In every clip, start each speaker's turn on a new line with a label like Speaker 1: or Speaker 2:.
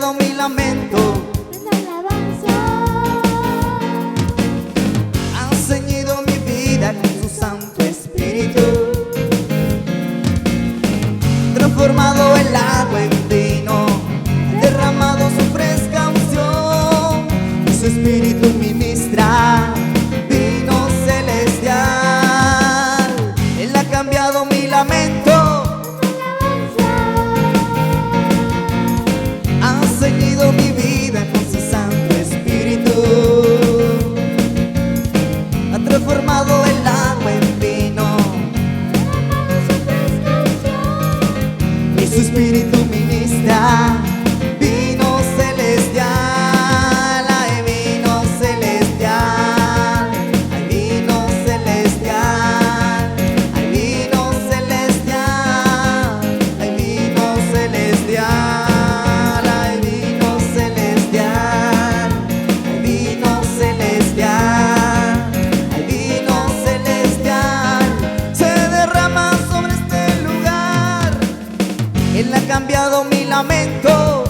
Speaker 1: cambiado mi lamento
Speaker 2: en alabanza.
Speaker 1: han ceñido mi vida con su Santo Espíritu, transformado el agua en vino, derramado su fresca unción, y su Espíritu ministra vino celestial. Él ha cambiado mi lamento, ha ceñido mi vida con su Santo Espíritu, ha transformado el agua en vino, y su Espíritu ministra vino celestial. Ay, vino celestial, ay, vino celestial, ay, vino celestial, ay, vino celestial, ay, vino celestial, ay, vino celestial, ay, vino celestial, se derrama sobre este lugar. Él ha cambiado mi lamento,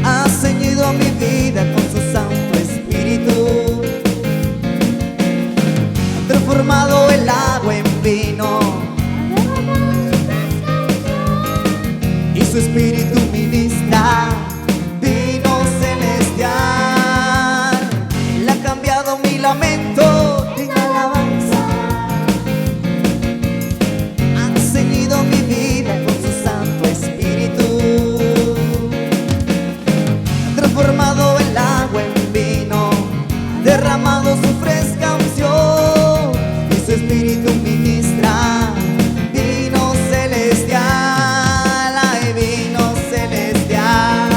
Speaker 1: ha ceñido mi vida con su Santo Espíritu, ha transformado el agua en vino, y su Espíritu ministra vino celestial. Él ha cambiado mi lamento en alabanza, ha ceñido mi vida con su Santo Espíritu, ha transformado el agua en vino, derramado su fresca unción, y su Espíritu ministra vino celestial. Ay, vino celestial,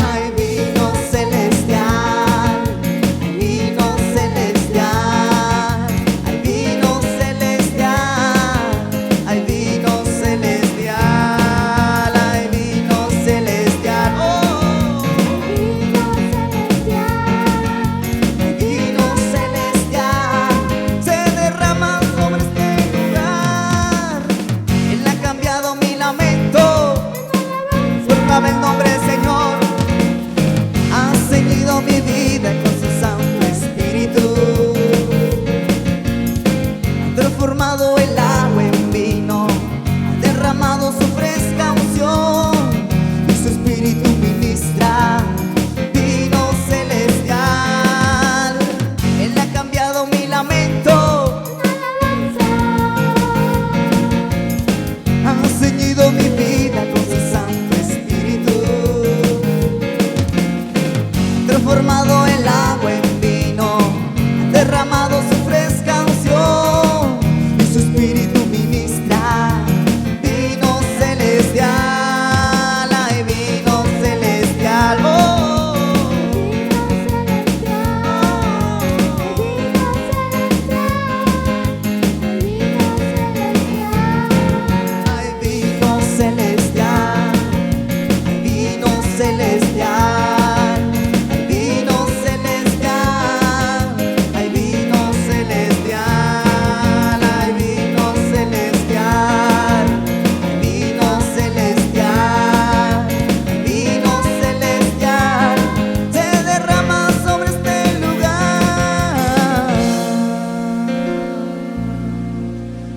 Speaker 1: ay, vino celestial, ay, vino celestial, ay, vino celestial, ay, vino celestial, ay, vino celestial, oh, ay, vino celestial, se derrama sobre este lugar. Él ha cambiado mi lamento, proclama el nombre del Señor, ha ceñido mi vida con su Santo Espíritu, ha transformado el agua en vino, ha derramado su fresca unción, y su Espíritu ministra vino celestial. Él ha cambiado mi lamento, ha ceñido mi vida con su Santo Espíritu, ha transformado el agua en vino, ha derramado su fresca unción, y su Espíritu ministra vino celestial. Ay, vino celestial, oh, ay, vino celestial, ay, vino celestial, ay, vino celestial, ay, vino celestial, ay, vino celestial, ay, vino celestial, ay, vino celestial, se derrama sobre este lugar.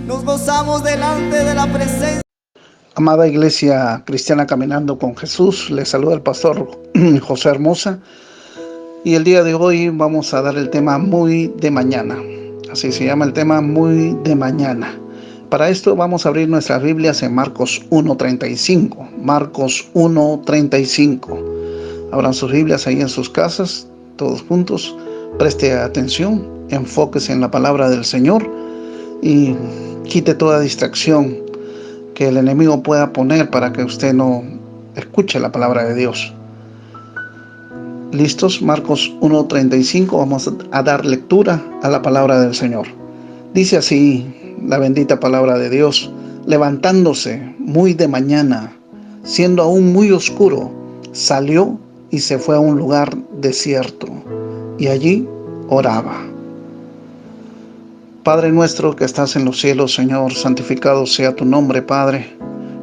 Speaker 1: Nos gozamos delante de la presencia.
Speaker 3: Amada Iglesia Cristiana Caminando con Jesús, les saluda el pastor José Hermosa, y el día de hoy vamos a dar el tema muy de mañana. Así se llama el tema, muy de mañana. Para esto vamos a abrir nuestras Biblias en Marcos 1:35. Marcos 1:35. Abran sus Biblias ahí en sus casas, todos juntos. Preste atención, enfóquese en la palabra del Señor y quite toda distracción que el enemigo pueda poner para que usted no escuche la palabra de Dios. ¿Listos? Marcos 1:35, vamos a dar lectura a la palabra del Señor. Dice así la bendita palabra de Dios: levantándose muy de mañana, siendo aún muy oscuro, salió y se fue a un lugar desierto. y allí oraba. Padre nuestro que estás en los cielos, Señor, santificado sea tu nombre, Padre.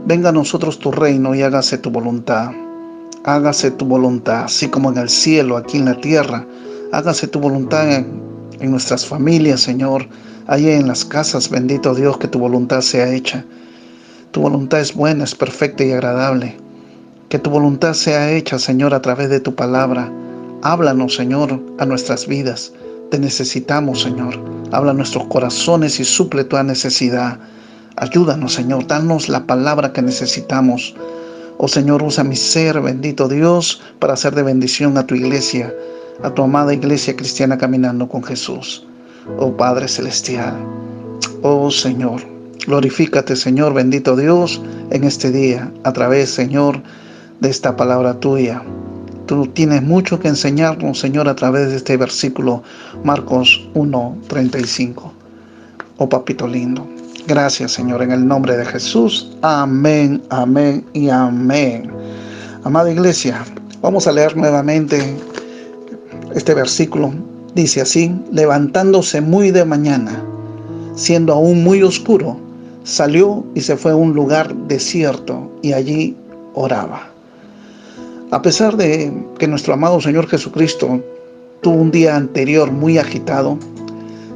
Speaker 3: Venga a nosotros tu reino y hágase tu voluntad. Hágase tu voluntad, así como en el cielo, aquí en la tierra. Hágase tu voluntad en nuestras familias, Señor. Allí en las casas, bendito Dios, que tu voluntad sea hecha. Tu voluntad es buena, es perfecta y agradable. Que tu voluntad sea hecha, Señor, a través de tu palabra. Háblanos, Señor, a nuestras vidas. Te necesitamos, Señor. Habla a nuestros corazones y suple tu necesidad. Ayúdanos, Señor. Danos la palabra que necesitamos. Oh, Señor, usa mi ser, bendito Dios, para hacer de bendición a tu iglesia, a tu amada iglesia cristiana caminando con Jesús. Oh, Padre Celestial. Oh, Señor. Glorifícate, Señor, bendito Dios, en este día, a través, Señor, de esta palabra tuya. Tú tienes mucho que enseñarnos, Señor, a través de este versículo, Marcos 1:35. Oh, papito lindo. Gracias, Señor, en el nombre de Jesús. Amén, amén y amén. Amada iglesia, vamos a leer nuevamente este versículo. Dice así: levantándose muy de mañana, siendo aún muy oscuro, salió y se fue a un lugar desierto y allí oraba. A pesar de que nuestro amado Señor Jesucristo tuvo un día anterior muy agitado,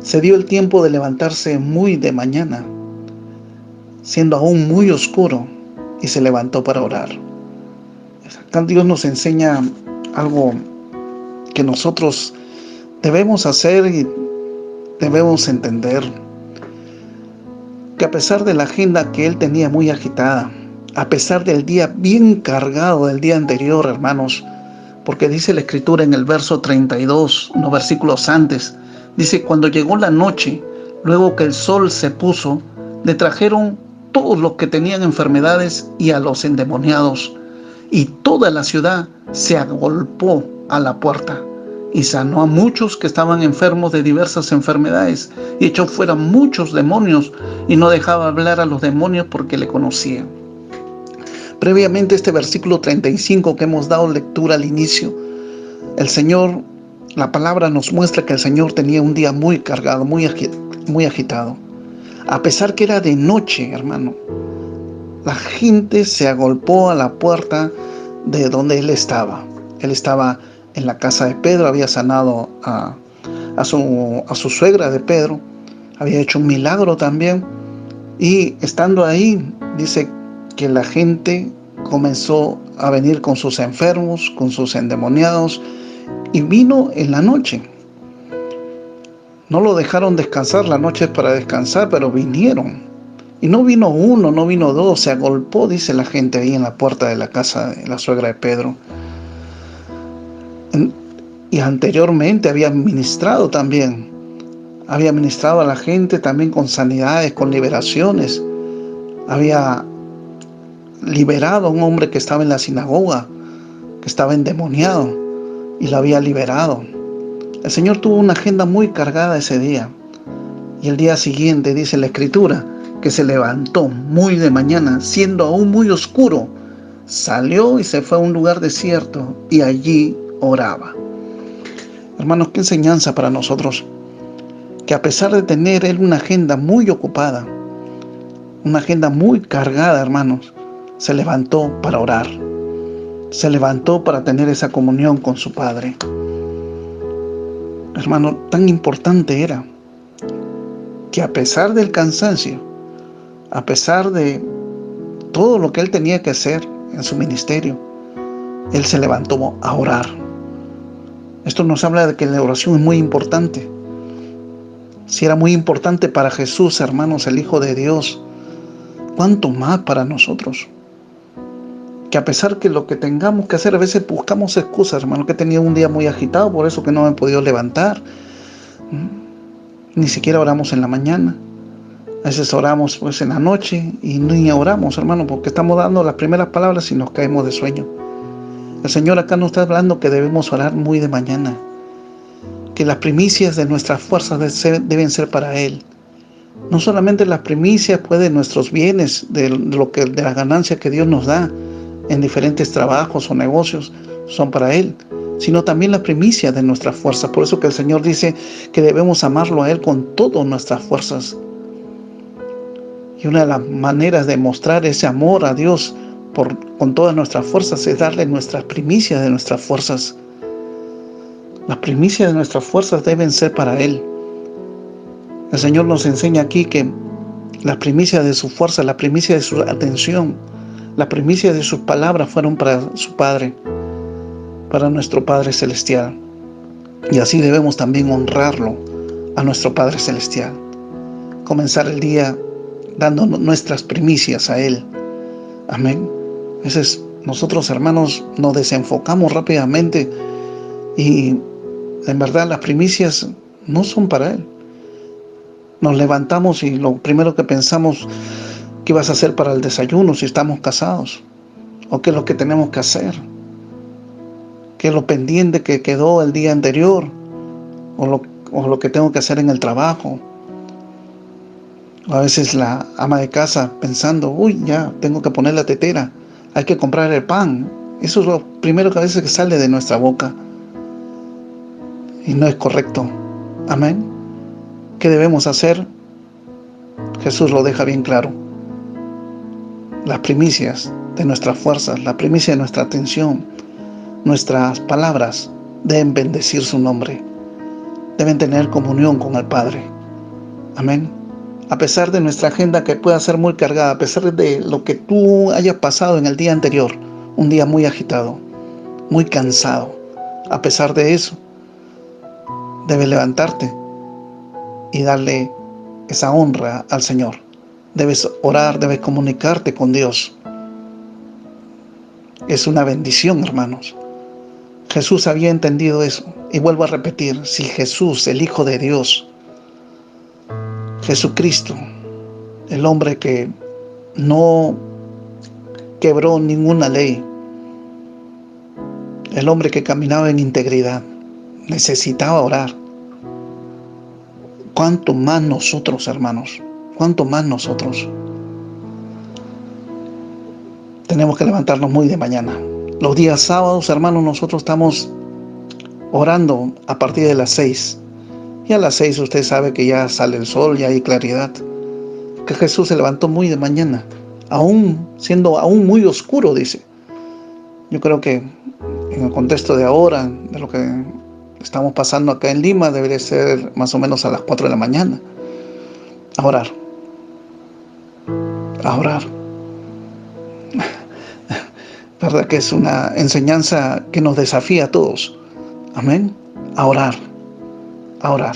Speaker 3: se dio el tiempo de levantarse muy de mañana, siendo aún muy oscuro, y se levantó para orar. Acá Dios nos enseña algo que nosotros debemos hacer y debemos entender, que a pesar de la agenda que él tenía muy agitada, a pesar del día bien cargado del día anterior, hermanos, porque dice la Escritura en el verso 32, unos versículos antes, dice: cuando llegó la noche, luego que el sol se puso, le trajeron todos los que tenían enfermedades y a los endemoniados, y toda la ciudad se agolpó a la puerta, y sanó a muchos que estaban enfermos de diversas enfermedades, y echó fuera muchos demonios, y no dejaba hablar a los demonios porque le conocían. Previamente este versículo 35 que hemos dado lectura al inicio, el Señor, la palabra nos muestra que el Señor tenía un día muy cargado, muy agitado. A pesar que era de noche, hermano, la gente se agolpó a la puerta de donde él estaba. Él estaba en la casa de Pedro, había sanado a su suegra de Pedro, había hecho un milagro también, y estando ahí, dice que la gente comenzó a venir con sus enfermos, con sus endemoniados, y vino en la noche. No lo dejaron descansar, la noche es para descansar, pero vinieron. Y no vino uno, no vino dos, se agolpó, dice la gente, ahí en la puerta de la casa de la suegra de Pedro. Y anteriormente había ministrado también. Había ministrado a la gente también con sanidades, con liberaciones. Había liberado a un hombre que estaba en la sinagoga, que estaba endemoniado, y lo había liberado. El Señor tuvo una agenda muy cargada ese día. Y el día siguiente, dice la Escritura, que se levantó muy de mañana, siendo aún muy oscuro, salió y se fue a un lugar desierto y allí oraba. Hermanos, qué enseñanza para nosotros, que a pesar de tener él una agenda muy ocupada, una agenda muy cargada, hermanos, se levantó para orar, se levantó para tener esa comunión con su Padre. Hermano, tan importante era que a pesar del cansancio, a pesar de todo lo que él tenía que hacer en su ministerio, él se levantó a orar. Esto nos habla de que la oración es muy importante. Si era muy importante para Jesús, hermanos, el Hijo de Dios, ¿cuánto más para nosotros? Que a pesar que lo que tengamos que hacer, a veces buscamos excusas, hermano, que he tenido un día muy agitado, por eso que no me he podido levantar. Ni siquiera oramos en la mañana. A veces oramos pues en la noche y ni oramos, hermano, porque estamos dando las primeras palabras y nos caemos de sueño. El Señor acá nos está hablando que debemos orar muy de mañana, que las primicias de nuestras fuerzas deben ser para Él. No solamente las primicias pues, de nuestros bienes, de las ganancias que Dios nos da en diferentes trabajos o negocios, son para Él, sino también las primicias de nuestras fuerzas. Por eso que el Señor dice que debemos amarlo a Él con todas nuestras fuerzas. Y una de las maneras de mostrar ese amor a Dios con todas nuestras fuerzas es darle nuestras primicias de nuestras fuerzas. Las primicias de nuestras fuerzas deben ser para Él. El Señor nos enseña aquí que las primicias de su fuerza, la primicia de su atención, la primicia de sus palabras fueron para su Padre, para nuestro Padre Celestial. Y así debemos también honrarlo a nuestro Padre Celestial. Comenzar el día dando nuestras primicias a Él. Amén. A veces nosotros, hermanos, nos desenfocamos rápidamente y en verdad las primicias no son para Él. Nos levantamos y lo primero que pensamos, ¿qué vas a hacer para el desayuno si estamos casados? ¿O qué es lo que tenemos que hacer? ¿Qué es lo pendiente que quedó el día anterior? ¿O lo que tengo que hacer en el trabajo? A veces la ama de casa pensando, uy, ya tengo que poner la tetera, hay que comprar el pan. Eso es lo primero que a veces sale de nuestra boca. Y no es correcto. Amén. ¿Qué debemos hacer? Jesús lo deja bien claro. Las primicias de nuestras fuerzas, la primicia de nuestra atención, nuestras palabras deben bendecir su nombre. Deben tener comunión con el Padre. Amén. A pesar de nuestra agenda que pueda ser muy cargada, a pesar de lo que tú hayas pasado en el día anterior, un día muy agitado, muy cansado, a pesar de eso, debes levantarte y darle esa honra al Señor. Debes orar, debes comunicarte con Dios. Es una bendición, hermanos. Jesús había entendido eso. Y vuelvo a repetir, si Jesús, el Hijo de Dios, Jesucristo, el hombre que no quebró ninguna ley, el hombre que caminaba en integridad, necesitaba orar, ¿cuánto más nosotros, hermanos? ¿Cuánto más nosotros? Tenemos que levantarnos muy de mañana. Los días sábados, hermanos, nosotros estamos orando a partir de las 6. Y a las 6 usted sabe que ya sale el sol, ya hay claridad. Que Jesús se levantó muy de mañana, siendo aún muy oscuro, dice. Yo creo que en el contexto de ahora, de lo que estamos pasando acá en Lima, debería ser más o menos a las 4 de la mañana. A orar. A orar. ¿Verdad que es una enseñanza que nos desafía a todos? Amén. A orar. A orar.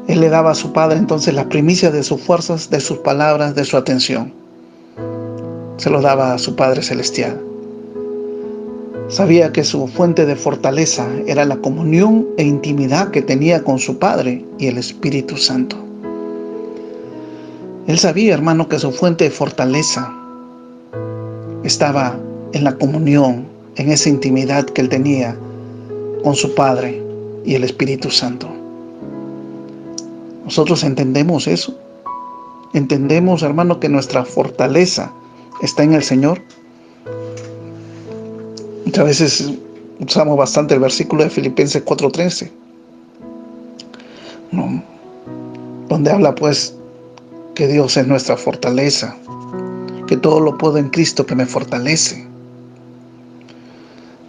Speaker 3: Él le daba a su Padre entonces las primicias de sus fuerzas, de sus palabras, de su atención. Se lo daba a su Padre Celestial. Sabía que su fuente de fortaleza era la comunión e intimidad que tenía con su Padre y el Espíritu Santo. Él sabía, hermano, que su fuente de fortaleza estaba en la comunión, en esa intimidad que él tenía con su Padre y el Espíritu Santo. Nosotros entendemos eso. Entendemos, hermano, que nuestra fortaleza está en el Señor. Muchas veces usamos bastante el versículo de Filipenses 4:13, ¿no? Donde habla pues que Dios es nuestra fortaleza, que todo lo puedo en Cristo que me fortalece.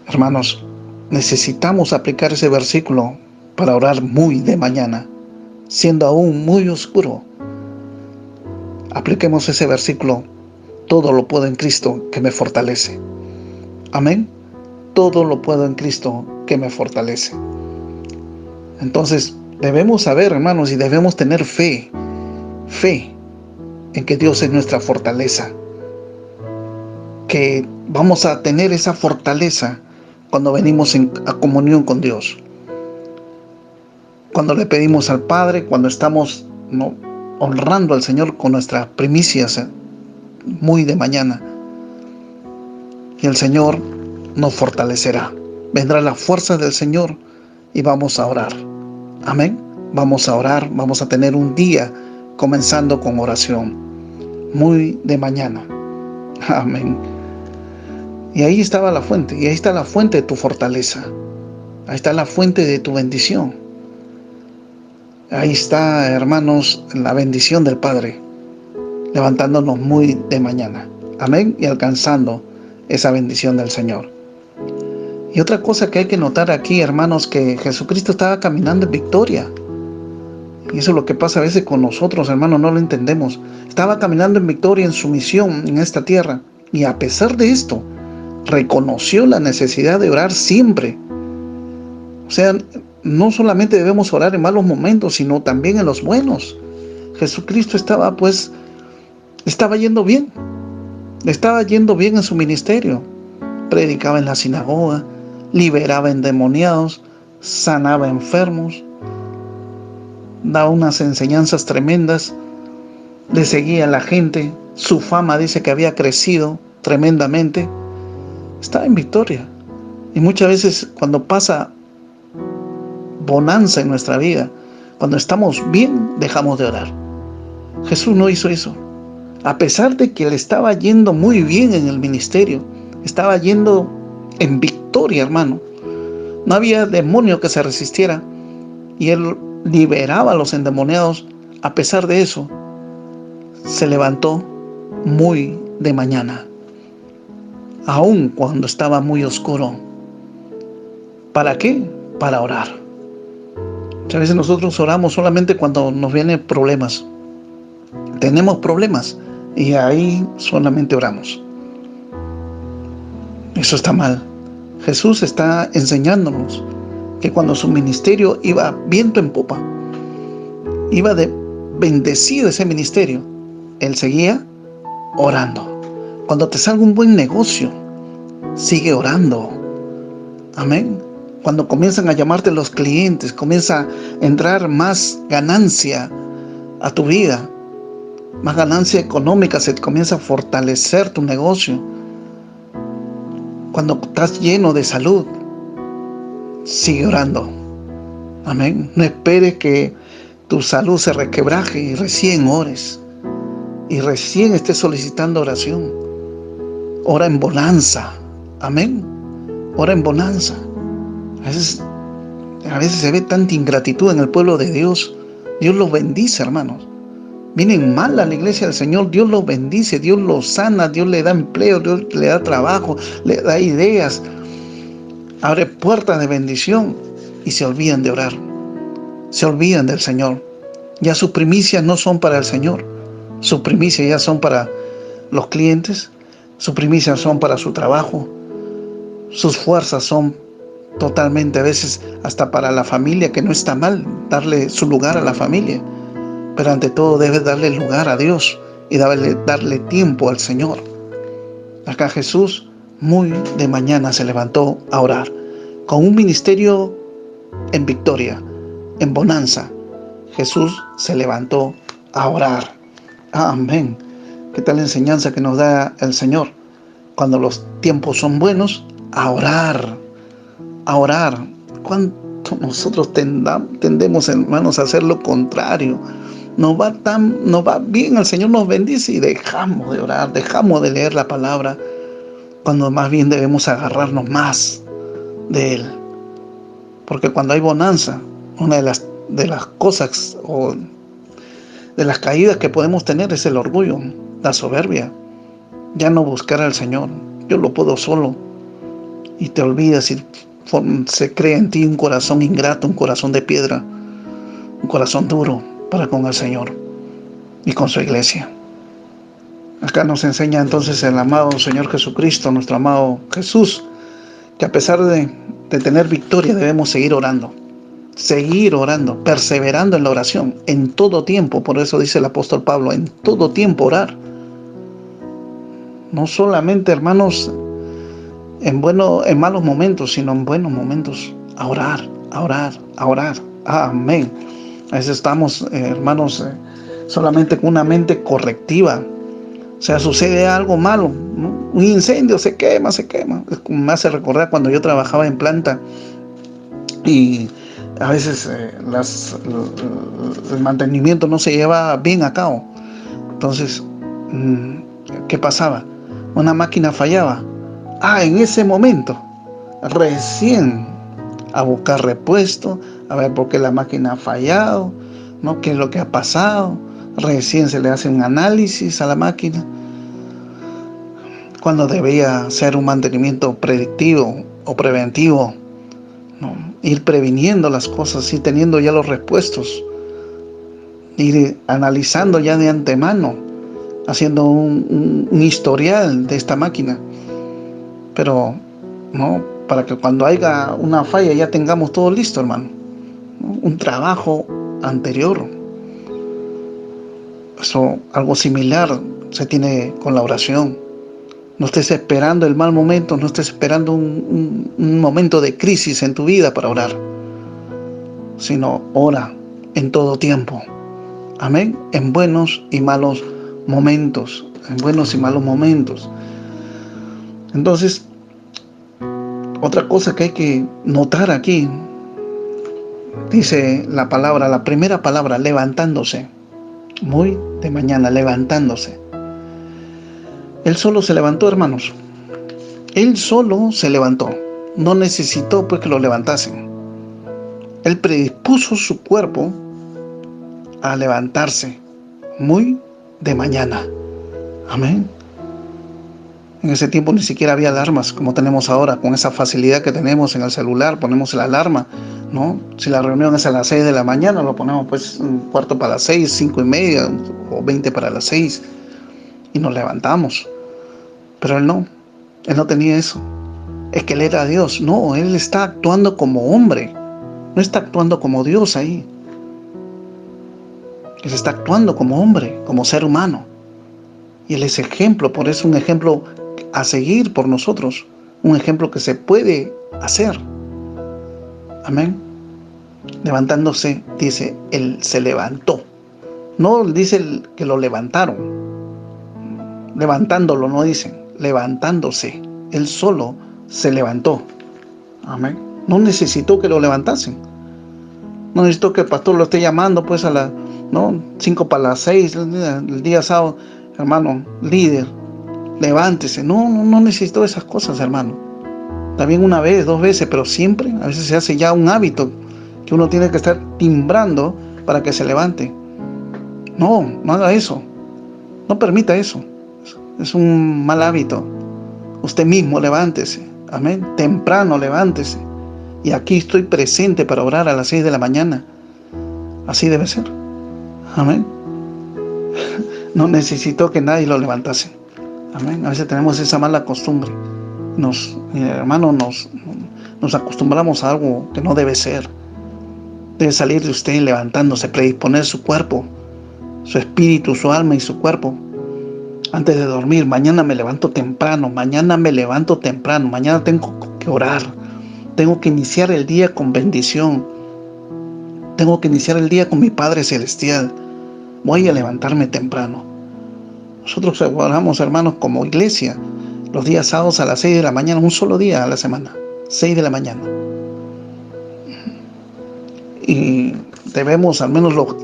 Speaker 3: Hermanos, necesitamos aplicar ese versículo para orar muy de mañana, siendo aún muy oscuro. Apliquemos ese versículo, todo lo puedo en Cristo que me fortalece. Amén. Todo lo puedo en Cristo que me fortalece. Entonces, debemos saber, hermanos, y debemos tener fe en que Dios es nuestra fortaleza. Que vamos a tener esa fortaleza cuando venimos a comunión con Dios. Cuando le pedimos al Padre, cuando estamos honrando al Señor con nuestras primicias muy de mañana. Y el Señor nos fortalecerá. Vendrá la fuerza del Señor y vamos a orar. Amén. Vamos a orar, vamos a tener un día comenzando con oración. Muy de mañana. Amén. Y ahí estaba la fuente, y ahí está la fuente de tu fortaleza. Ahí está la fuente de tu bendición. Ahí está, hermanos, la bendición del Padre, levantándonos muy de mañana. Amén. Y alcanzando esa bendición del Señor. Y otra cosa que hay que notar aquí, hermanos, que Jesucristo estaba caminando en victoria. Y eso es lo que pasa a veces con nosotros, hermanos, no lo entendemos. Estaba caminando en victoria en su misión en esta tierra. Y a pesar de esto, reconoció la necesidad de orar siempre. O sea, no solamente debemos orar en malos momentos, sino también en los buenos. Jesucristo estaba yendo bien. Estaba yendo bien en su ministerio. Predicaba en la sinagoga, liberaba endemoniados, sanaba enfermos, daba unas enseñanzas tremendas, le seguía a la gente. Su fama dice que había crecido tremendamente. Estaba en victoria. Y muchas veces cuando pasa bonanza en nuestra vida, cuando estamos bien, dejamos de orar. Jesús no hizo eso. A pesar de que le estaba yendo muy bien en el ministerio, estaba yendo en victoria, hermano. No había demonio que se resistiera. Y él liberaba a los endemoniados. A pesar de eso, se levantó muy de mañana, aun cuando estaba muy oscuro. ¿Para qué? Para orar. Muchas veces nosotros oramos solamente cuando nos vienen problemas. Tenemos problemas y ahí solamente oramos. Eso está mal. Jesús está enseñándonos que cuando su ministerio iba viento en popa, iba de bendecido ese ministerio, él seguía orando. Cuando te salga un buen negocio, sigue orando. Amén. Cuando comienzan a llamarte los clientes, comienza a entrar más ganancia a tu vida, más ganancia económica, se comienza a fortalecer tu negocio. Cuando estás lleno de salud, sigue orando. Amén. No esperes que tu salud se requebraje y recién ores. Y recién estés solicitando oración. Ora en bonanza. Amén. Ora en bonanza. A veces se ve tanta ingratitud en el pueblo de Dios. Dios los bendice, hermanos. Vienen mal a la iglesia del Señor, Dios los bendice, Dios los sana, Dios le da empleo, Dios le da trabajo, le da ideas, abre puertas de bendición y se olvidan de orar, se olvidan del Señor. Ya sus primicias no son para el Señor, sus primicias ya son para los clientes, sus primicias son para su trabajo, sus fuerzas son totalmente a veces hasta para la familia, que no está mal darle su lugar a la familia. Pero ante todo debes darle lugar a Dios y darle tiempo al Señor. Acá Jesús muy de mañana se levantó a orar, con un ministerio en victoria, en bonanza. Jesús se levantó a orar. Amén. ¿Qué tal la enseñanza que nos da el Señor? Cuando los tiempos son buenos, a orar. A orar. ¿Cuánto nosotros tendemos, hermanos, a hacer lo contrario? Nos va bien, el Señor nos bendice y dejamos de orar, dejamos de leer la palabra, cuando más bien debemos agarrarnos más de Él. Porque cuando hay bonanza, una de las cosas o de las caídas que podemos tener es el orgullo, la soberbia. Ya no buscar al Señor, yo lo puedo solo, y te olvidas y se crea en ti un corazón ingrato, un corazón de piedra, un corazón duro para con el Señor y con su iglesia. Acá nos enseña entonces el amado Señor Jesucristo, nuestro amado Jesús, que a pesar de tener victoria debemos seguir orando, perseverando en la oración, en todo tiempo. Por eso dice el apóstol Pablo, en todo tiempo orar. No solamente, hermanos, en malos momentos, sino en buenos momentos, a orar. Amén. A veces estamos, hermanos, solamente con una mente correctiva. O sea, sucede algo malo, ¿no? Un incendio, se quema. Me hace recordar cuando yo trabajaba en planta y a veces el mantenimiento no se lleva bien a cabo. Entonces, ¿qué pasaba? Una máquina fallaba. En ese momento, recién a buscar repuesto, a ver por qué la máquina ha fallado, ¿no? ¿Qué es lo que ha pasado? Recién se le hace un análisis a la máquina, cuando debía ser un mantenimiento predictivo o preventivo, ¿no? Ir previniendo las cosas y teniendo ya los repuestos, ir analizando ya de antemano, haciendo un historial de esta máquina, pero no para que cuando haya una falla ya tengamos todo listo, hermano, ¿no? Un trabajo anterior. Eso, algo similar se tiene con la oración. No estés esperando el mal momento, no estés esperando un momento de crisis en tu vida para orar, sino ora en todo tiempo. Amén. En buenos y malos momentos. En buenos y malos momentos. Entonces, otra cosa que hay que notar aquí, dice la palabra, la primera palabra, levantándose. Muy de mañana, levantándose. Él solo se levantó, hermanos. Él solo se levantó. No necesitó pues que lo levantasen. Él predispuso su cuerpo a levantarse muy de mañana. Amén. En ese tiempo ni siquiera había alarmas como tenemos ahora, con esa facilidad que tenemos en el celular, ponemos la alarma, ¿no? Si la reunión es a las 6 de la mañana, lo ponemos pues un cuarto para las 6, 5:30 o 20 para las 6 y nos levantamos. Pero él no tenía eso. Es que él era Dios. No, él está actuando como hombre, no está actuando como Dios ahí. Él está actuando como hombre, como ser humano. Y él es ejemplo, por eso un ejemplo a seguir por nosotros, un ejemplo que se puede hacer. Amén. Levantándose, dice, él se levantó. No dice que lo levantaron. Levantándolo, no dicen. Levantándose. Él solo se levantó. Amén. No necesitó que lo levantasen. No necesitó que el pastor lo esté llamando pues a las 5 para las 6, el día sábado. Hermano, líder, levántese. No necesitó esas cosas, hermano. También una vez, 2 veces, pero siempre, a veces se hace ya un hábito que uno tiene que estar timbrando para que se levante. No haga eso. No permita eso. Es un mal hábito. Usted mismo levántese. Amén. Temprano levántese. Y aquí estoy presente para orar a las 6 de la mañana. Así debe ser. Amén. No necesitó que nadie lo levantase. Amén. A veces tenemos esa mala costumbre. Nos acostumbramos a algo que no debe ser. Debe salir de usted levantándose, predisponer su cuerpo, su espíritu, su alma y su cuerpo. Antes de dormir, mañana me levanto temprano, mañana tengo que orar. Tengo que iniciar el día con bendición. Tengo que iniciar el día con mi Padre Celestial. Voy a levantarme temprano. Nosotros oramos, hermanos, como iglesia, los días sábados a las 6 de la mañana, un solo día a la semana, 6 de la mañana. Y debemos, al menos los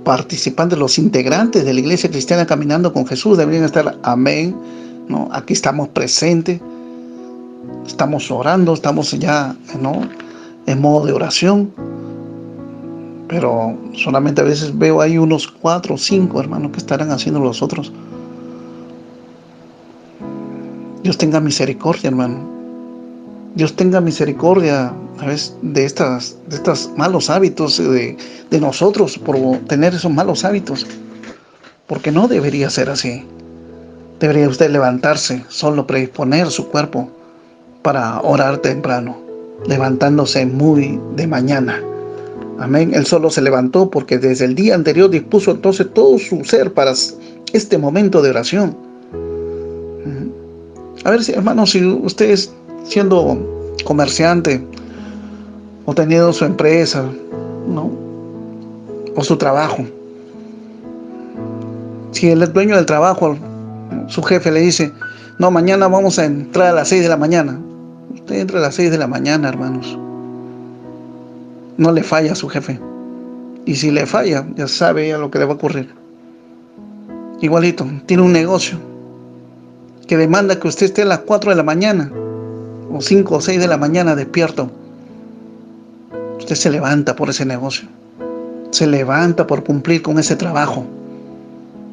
Speaker 3: participantes, los integrantes de la Iglesia Cristiana Caminando con Jesús, deberían estar, amén, ¿no? Aquí estamos presentes, estamos orando, estamos ya, en modo de oración. Pero solamente a veces veo ahí unos 4 o 5 hermanos que estarán haciendo los otros. Dios tenga misericordia, hermano. Dios tenga misericordia a veces de estos malos hábitos de nosotros por tener esos malos hábitos. Porque no debería ser así. Debería usted levantarse, solo predisponer su cuerpo para orar temprano, levantándose muy de mañana. Amén. Él solo se levantó porque desde el día anterior dispuso entonces todo su ser para este momento de oración. A ver, hermanos, si ustedes siendo comerciante o teniendo su empresa, o su trabajo, si el dueño del trabajo, su jefe le dice, no, mañana vamos a entrar a las 6 de la mañana. Usted entra a las 6 de la mañana, hermanos. No le falla a su jefe. Y si le falla, ya sabe ya lo que le va a ocurrir. Igualito, tiene un negocio que demanda que usted esté a las 4 de la mañana, o 5 o 6 de la mañana despierto. Usted se levanta por ese negocio. Se levanta por cumplir con ese trabajo.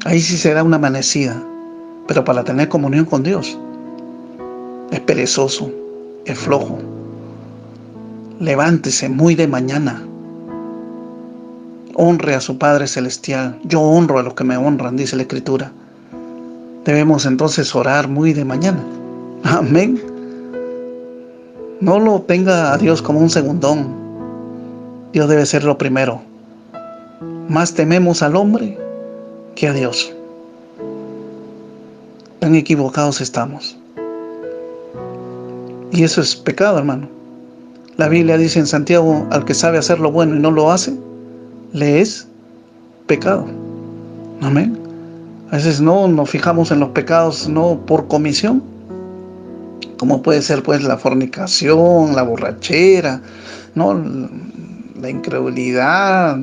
Speaker 3: Ahí sí se da una amanecida. Pero para tener comunión con Dios, es perezoso, es flojo. Levántese muy de mañana. Honre a su Padre Celestial. Yo honro a los que me honran, dice la Escritura. Debemos entonces orar muy de mañana. Amén. No lo tenga a Dios como un segundón. Dios debe ser lo primero. Más tememos al hombre que a Dios. Tan equivocados estamos. Y eso es pecado, hermano. La Biblia dice en Santiago, al que sabe hacer lo bueno y no lo hace, le es pecado. Amén. A veces no nos fijamos en los pecados no por comisión, como puede ser pues la fornicación, la borrachera, no, la incredulidad,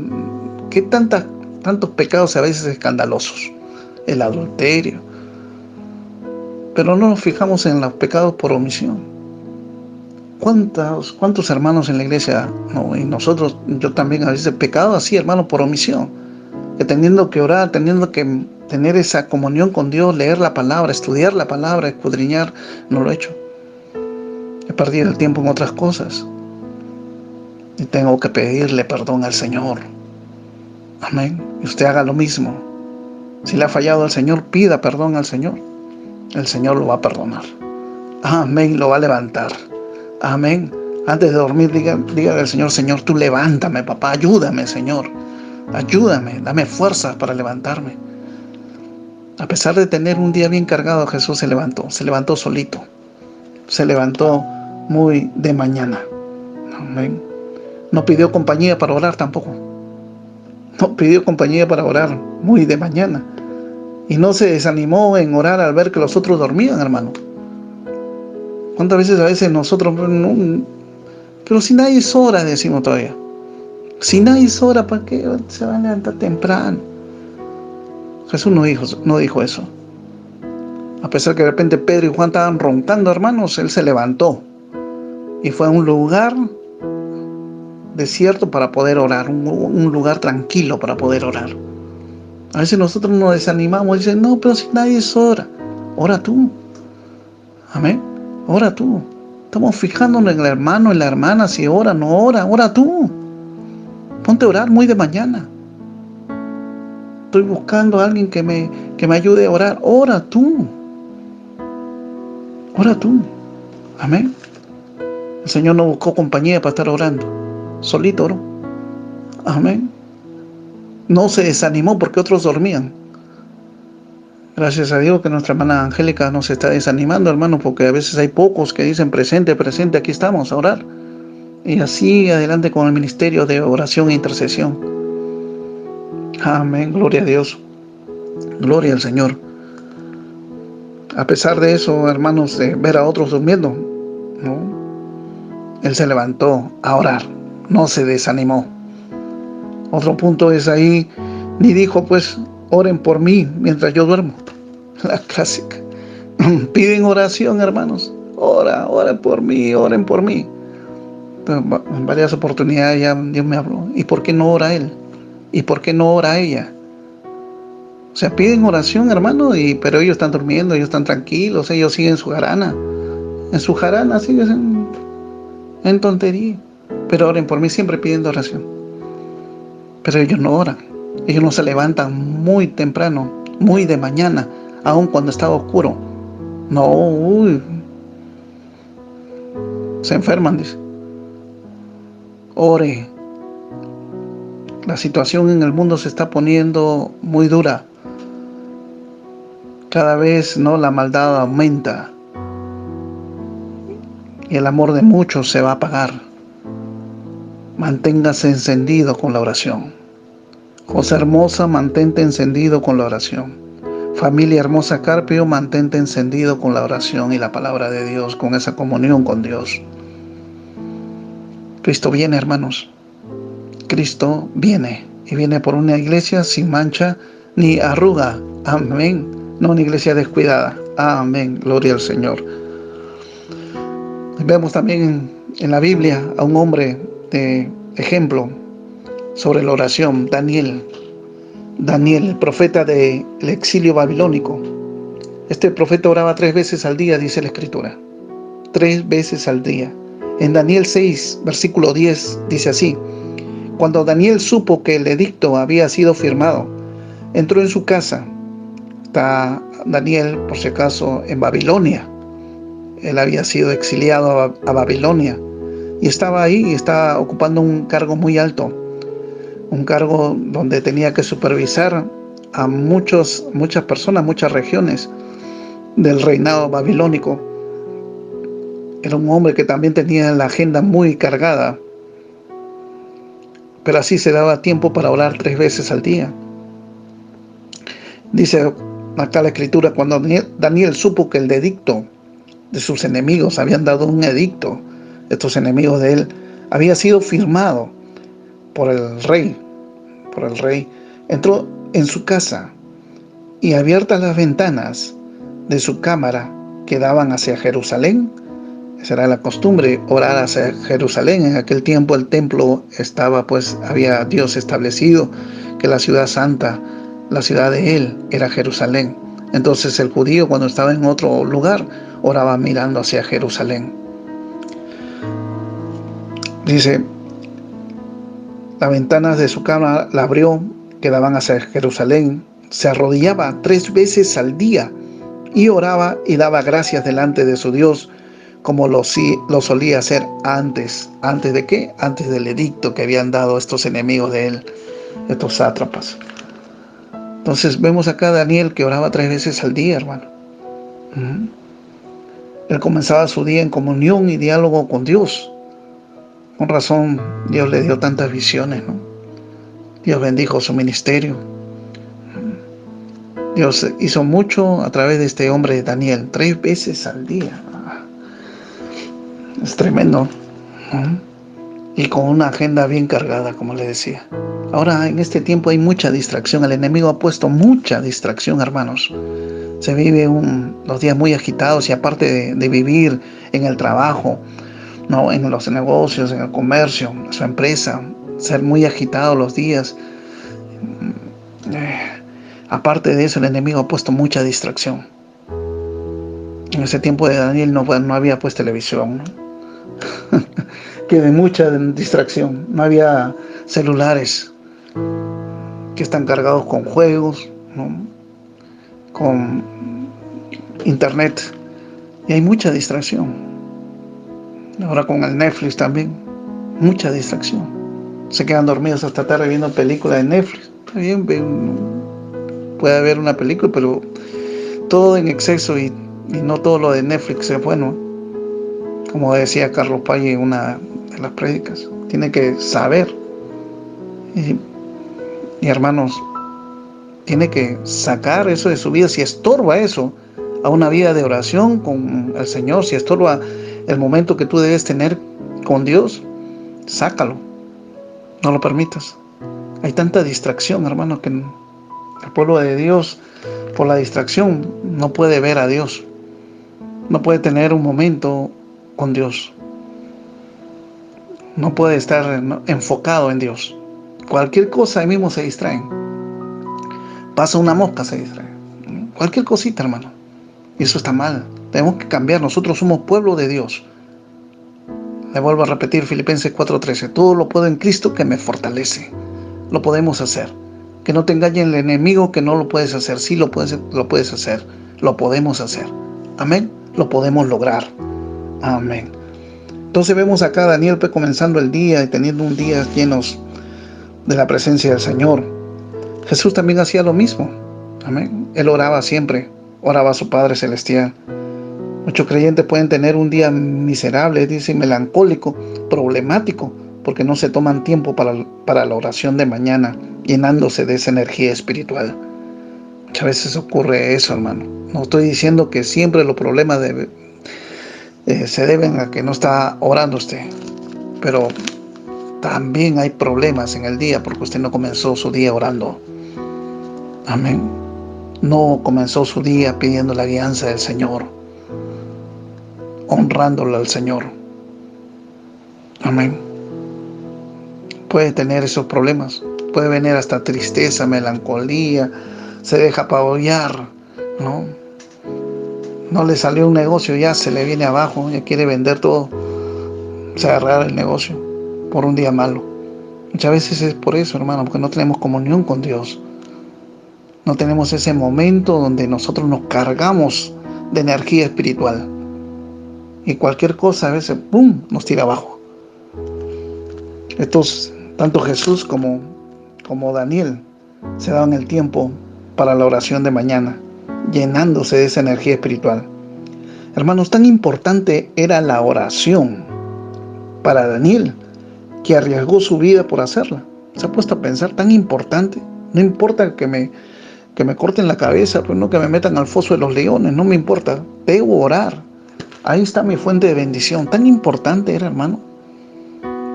Speaker 3: que tantos pecados a veces escandalosos, el adulterio. Pero no nos fijamos en los pecados por omisión. ¿Cuántos hermanos en la iglesia, no, y nosotros, yo también a veces pecado así, hermano, por omisión, que teniendo que orar, teniendo que tener esa comunión con Dios, leer la palabra, estudiar la palabra, escudriñar, no lo he hecho. He perdido el tiempo en otras cosas y tengo que pedirle perdón al Señor. Amén. Y usted haga lo mismo. Si le ha fallado al Señor, pida perdón al Señor. El Señor lo va a perdonar. Amén. Lo va a levantar. Amén. Antes de dormir, dígale al Señor, Señor, tú levántame, papá, ayúdame, Señor. Ayúdame, dame fuerzas para levantarme. A pesar de tener un día bien cargado, Jesús se levantó solito. Se levantó muy de mañana. Amén. No pidió compañía para orar tampoco. No pidió compañía para orar muy de mañana. Y no se desanimó en orar al ver que los otros dormían, hermano. ¿Cuántas veces nosotros, no, pero si nadie es hora, decimos todavía? Si nadie es hora, ¿para qué se van a levantar temprano? Jesús no dijo eso. A pesar que de repente Pedro y Juan estaban roncando, hermanos, Él se levantó y fue a un lugar desierto para poder orar, un lugar tranquilo para poder orar. A veces nosotros nos desanimamos y dicen, no, pero si nadie es hora. Ora tú. Amén. Ora tú. Estamos fijándonos en el hermano, en la hermana, si ora, no ora. Ora tú. Ponte a orar muy de mañana. Estoy buscando a alguien que me ayude a orar. Ora tú. Ora tú. Amén. El Señor no buscó compañía para estar orando. Solito oró. Amén. No se desanimó porque otros dormían. Gracias a Dios que nuestra hermana Angélica no se está desanimando, hermano, porque a veces hay pocos que dicen presente, presente, aquí estamos a orar. Y así adelante con el ministerio de oración e intercesión. Amén, gloria a Dios. Gloria al Señor. A pesar de eso, hermanos, de ver a otros durmiendo, ¿no? Él se levantó a orar, no se desanimó. Otro punto es ahí, ni dijo, pues, oren por mí mientras yo duermo. La clásica. Piden oración, hermanos. Oren por mí, oren por mí. En varias oportunidades ya Dios me habló. ¿Y por qué no ora él? ¿Y por qué no ora ella? O sea, piden oración, hermano, pero ellos están durmiendo, ellos están tranquilos, ellos siguen su jarana. En su jarana siguen en tontería. Pero oren por mí, siempre pidiendo oración. Pero ellos no oran. Ellos no se levantan muy temprano, muy de mañana, aun cuando está oscuro. No, se enferman, dice. Ore. La situación en el mundo se está poniendo muy dura. Cada vez, ¿no?, la maldad aumenta. Y el amor de muchos se va a apagar. Manténgase encendido con la oración. José Hermosa, mantente encendido con la oración. Familia Hermosa Carpio, mantente encendido con la oración y la palabra de Dios, con esa comunión con Dios. Cristo viene, hermanos. Cristo viene. Y viene por una iglesia sin mancha ni arruga. Amén. No una iglesia descuidada. Amén. Gloria al Señor. Vemos también en la Biblia a un hombre de ejemplo sobre la oración. Daniel, el profeta del exilio babilónico. Este profeta oraba 3 veces al día, dice la Escritura. 3 veces al día. En Daniel 6, versículo 10, dice así: cuando Daniel supo que el edicto había sido firmado, entró en su casa. Está Daniel, por si acaso, en Babilonia. Él había sido exiliado a Babilonia y estaba ahí y estaba ocupando un cargo muy alto, un cargo donde tenía que supervisar a muchas personas, muchas regiones del reinado babilónico. Era un hombre que también tenía la agenda muy cargada, pero así se daba tiempo para orar 3 veces al día. Dice acá la Escritura: cuando Daniel supo que el edicto de sus enemigos, habían dado un edicto, estos enemigos de él, había sido firmado por el rey, entró en su casa y, abiertas las ventanas de su cámara que daban hacia Jerusalén. Esa era la costumbre, orar hacia Jerusalén. En aquel tiempo el templo estaba, había Dios establecido que la ciudad santa, la ciudad de él, era Jerusalén. Entonces el judío, cuando estaba en otro lugar, oraba mirando hacia Jerusalén. Dice: las ventanas de su cámara la abrió, que daban hacia Jerusalén. Se arrodillaba 3 veces al día y oraba y daba gracias delante de su Dios, como lo solía hacer antes. ¿Antes de qué? Antes del edicto que habían dado estos enemigos de él, estos sátrapas. Entonces vemos acá a Daniel que oraba 3 veces al día, hermano. Él comenzaba su día en comunión y diálogo con Dios. Con razón Dios le dio tantas visiones, ¿no? Dios bendijo su ministerio. Dios hizo mucho a través de este hombre Daniel, 3 veces al día. Es tremendo, ¿no? Y con una agenda bien cargada, como le decía. Ahora, en este tiempo hay mucha distracción. El enemigo ha puesto mucha distracción, hermanos. Se vive los días muy agitados, y aparte de vivir en el trabajo, ¿no?, en los negocios, en el comercio, en su empresa, ser muy agitados los días. Aparte de eso, el enemigo ha puesto mucha distracción. En ese tiempo de Daniel no había televisión, ¿no? Que de mucha distracción. No había celulares que están cargados con juegos, ¿no?, con internet, y hay mucha distracción. Ahora con el Netflix también, mucha distracción. Se quedan dormidos hasta tarde viendo películas de Netflix. Está bien, puede haber una película, pero todo en exceso, y no todo lo de Netflix es bueno. Como decía Carlos Paggi en una de las prédicas, tiene que saber, y hermanos, tiene que sacar eso de su vida. Si estorba eso a una vida de oración con el Señor, si estorba el momento que tú debes tener con Dios, sácalo, no lo permitas. Hay tanta distracción, hermano, que el pueblo de Dios, por la distracción, no puede ver a Dios, no puede tener un momento con Dios, no puede estar enfocado en Dios. Cualquier cosa ahí mismo se distraen. Pasa una mosca, se distrae. Cualquier cosita, hermano. Y eso está mal. Tenemos que cambiar. Nosotros somos pueblo de Dios. Le vuelvo a repetir Filipenses 4:13. Todo lo puedo en Cristo que me fortalece. Lo podemos hacer. Que no te engañe el enemigo que no lo puedes hacer. Sí lo puedes hacer. Lo podemos hacer. Amén. Lo podemos lograr. Amén. Entonces vemos acá a Daniel comenzando el día y teniendo un día llenos de la presencia del Señor. Jesús también hacía lo mismo. Amén. Él oraba siempre. Oraba a su Padre Celestial. Muchos creyentes pueden tener un día miserable, dice, melancólico, problemático, porque no se toman tiempo para la oración de mañana, llenándose de esa energía espiritual. Muchas veces ocurre eso, hermano. No estoy diciendo que siempre los problemas se deben a que no está orando usted, pero también hay problemas en el día porque usted no comenzó su día orando. Amén. No comenzó su día pidiendo la guianza del Señor, honrándolo al Señor. Amén. puede tener esos problemas. Puede venir hasta tristeza, melancolía, se deja apabullar, ¿no? No le salió un negocio, ya se le viene abajo, ya quiere vender todo, cerrar el negocio por un día malo. Muchas veces es por eso, hermano, porque no tenemos comunión con Dios. No tenemos ese momento donde nosotros nos cargamos de energía espiritual. Y cualquier cosa a veces, ¡pum!, nos tira abajo. Tanto Jesús como Daniel se daban el tiempo para la oración de mañana, llenándose de esa energía espiritual. Hermanos, tan importante era la oración para Daniel que arriesgó su vida por hacerla. Se ha puesto a pensar, tan importante. No importa que me corten la cabeza, pero no que me metan al foso de los leones, no me importa. Debo orar. Ahí está mi fuente de bendición. Tan importante era, hermano,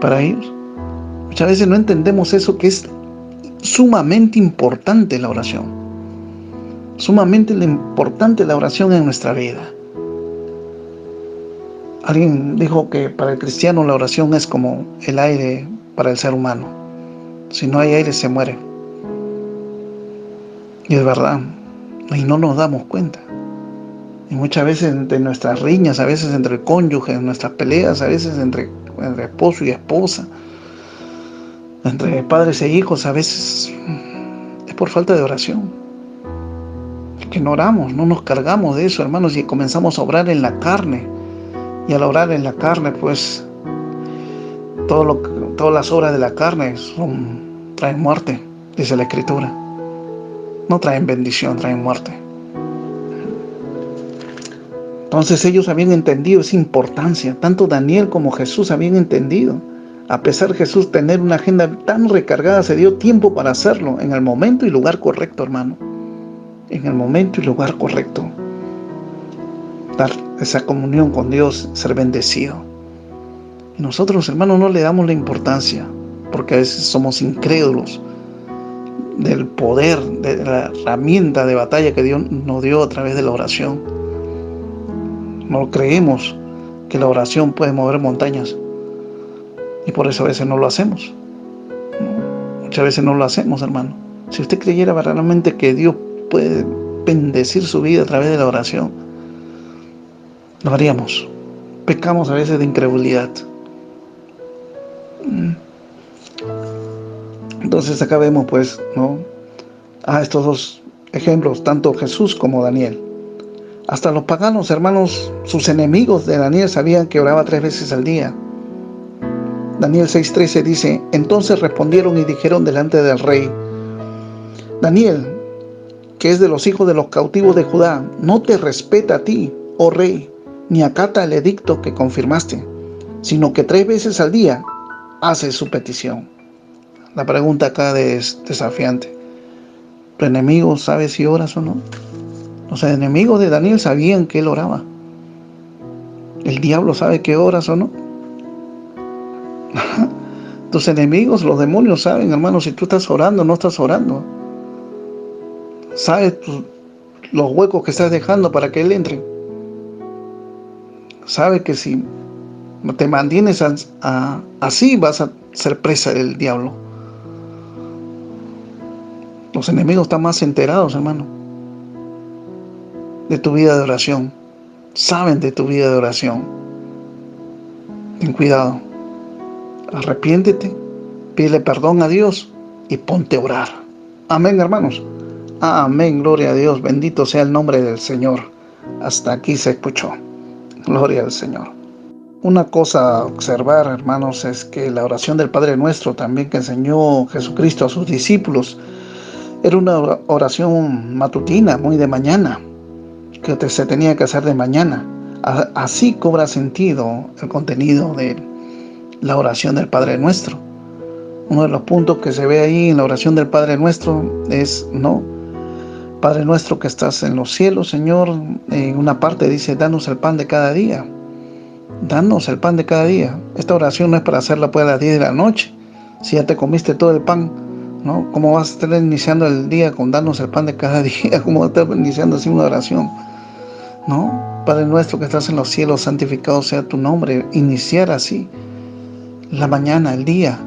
Speaker 3: para ellos. Muchas veces no entendemos eso, que es sumamente importante la oración. Sumamente importante la oración en nuestra vida. Alguien dijo que para el cristiano la oración es como el aire para el ser humano. Si no hay aire, se muere. Y es verdad. Y no nos damos cuenta. Y muchas veces entre nuestras riñas, a veces entre el cónyuge, en nuestras peleas, a veces entre esposo y esposa, entre padres e hijos, a veces es por falta de oración. Porque no oramos, no nos cargamos de eso, hermanos, y comenzamos a obrar en la carne. Y al orar en la carne, pues, todas las obras de la carne traen muerte, dice la Escritura. No traen bendición, traen muerte. Entonces ellos habían entendido esa importancia. Tanto Daniel como Jesús habían entendido. A pesar de Jesús tener una agenda tan recargada, se dio tiempo para hacerlo en el momento y lugar correcto, hermano. En el momento y lugar correcto. Dar esa comunión con Dios, ser bendecido. Y nosotros, hermanos, no le damos la importancia, porque a veces somos incrédulos del poder, de la herramienta de batalla que Dios nos dio a través de la oración. No creemos que la oración puede mover montañas, y por eso a veces no lo hacemos. Muchas veces no lo hacemos, hermano. Si usted creyera verdaderamente que Dios puede bendecir su vida a través de la oración, lo haríamos. Pecamos a veces de incredulidad. Entonces acá vemos, pues, ¿no?, a estos dos ejemplos, tanto Jesús como Daniel. Hasta los paganos, hermanos, sus enemigos de Daniel, sabían que oraba 3 veces al día. Daniel 6:13 dice: entonces respondieron y dijeron delante del rey: Daniel, que es de los hijos de los cautivos de Judá, no te respeta a ti, oh rey, ni acata el edicto que confirmaste, sino que 3 veces al día hace su petición. La pregunta acá es desafiante. ¿Tu enemigo sabe si oras o no? Los enemigos de Daniel sabían que él oraba. ¿El diablo sabe que oras o no? Tus enemigos, los demonios, saben, hermano, si tú estás orando o no estás orando. Sabes los huecos que estás dejando para que él entre. Sabe que si te mantienes así, vas a ser presa del diablo. Los enemigos están más enterados, hermano, de tu vida de oración. Saben de tu vida de oración. Ten cuidado. Arrepiéntete, pídele perdón a Dios y ponte a orar. Amén, hermanos. Amén, gloria a Dios. Bendito sea el nombre del Señor. Hasta aquí se escuchó. Gloria al Señor. Una cosa a observar, hermanos, es que la oración del Padre Nuestro, también que enseñó Jesucristo a sus discípulos, era una oración matutina, muy de mañana, que se tenía que hacer de mañana. Así cobra sentido el contenido de la oración del Padre Nuestro. Uno de los puntos que se ve ahí en la oración del Padre Nuestro es, ¿no?, Padre nuestro que estás en los cielos, Señor. En una parte dice: danos el pan de cada día. Danos el pan de cada día. Esta oración no es para hacerla pues a las 10 de la noche. Si ya te comiste todo el pan, ¿no?, ¿cómo vas a estar iniciando el día con danos el pan de cada día? ¿Cómo vas a estar iniciando así una oración? ¿No? Padre nuestro que estás en los cielos, santificado sea tu nombre. Iniciar así la mañana, el día,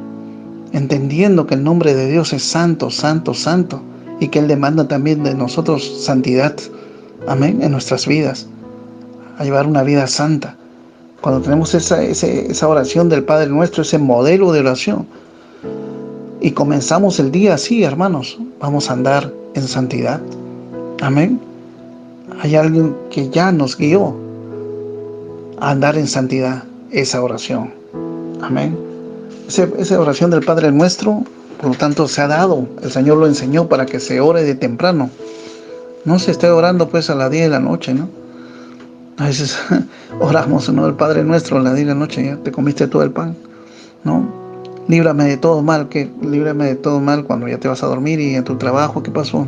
Speaker 3: entendiendo que el nombre de Dios es santo, santo, santo, y que Él demanda también de nosotros santidad, amén, en nuestras vidas, a llevar una vida santa. Cuando tenemos esa oración del Padre Nuestro, ese modelo de oración, y comenzamos el día así, hermanos, vamos a andar en santidad, amén. Hay alguien que ya nos guió a andar en santidad, esa oración, amén. Esa oración del Padre Nuestro, por lo tanto, se ha dado, el Señor lo enseñó para que se ore de temprano. No se esté orando pues a las 10 de la noche, ¿no? A veces oramos, ¿no? El Padre Nuestro a las 10 de la noche, ya te comiste todo el pan, ¿no? Líbrame de todo mal, que líbrame de todo mal cuando ya te vas a dormir y en tu trabajo, ¿qué pasó?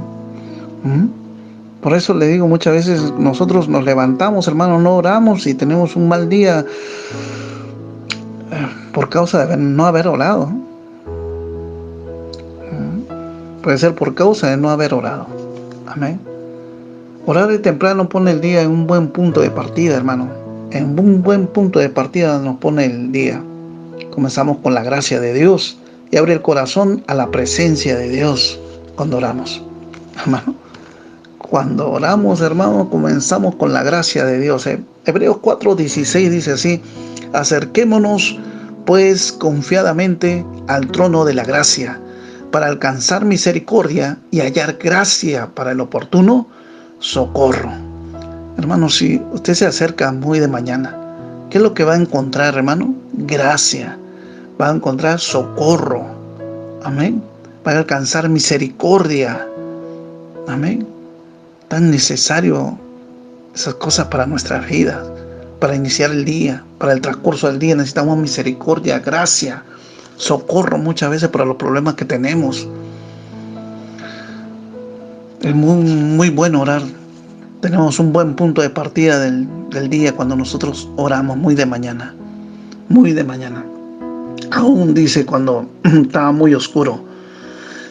Speaker 3: Por eso le digo, muchas veces nosotros nos levantamos, hermanos, no oramos y tenemos un mal día por causa de no haber orado. Puede ser por causa de no haber orado. Amén. Orar de temprano pone el día en un buen punto de partida, hermano. En un buen punto de partida nos pone el día. Comenzamos con la gracia de Dios y abre el corazón a la presencia de Dios cuando oramos, hermano. Cuando oramos, hermano, comenzamos con la gracia de Dios. Hebreos 4:16 dice así: acerquémonos pues confiadamente al trono de la gracia, para alcanzar misericordia y hallar gracia para el oportuno socorro. Hermano, si usted se acerca muy de mañana, ¿qué es lo que va a encontrar, hermano? Gracia. Va a encontrar socorro. Amén. Va a alcanzar misericordia. Amén. Tan necesario esas cosas para nuestras vidas, para iniciar el día, para el transcurso del día. Necesitamos misericordia, gracia, socorro muchas veces para los problemas que tenemos. Es muy bueno orar. Tenemos un buen punto de partida del día cuando nosotros oramos muy de mañana. Muy de mañana. Aún dice cuando estaba muy oscuro,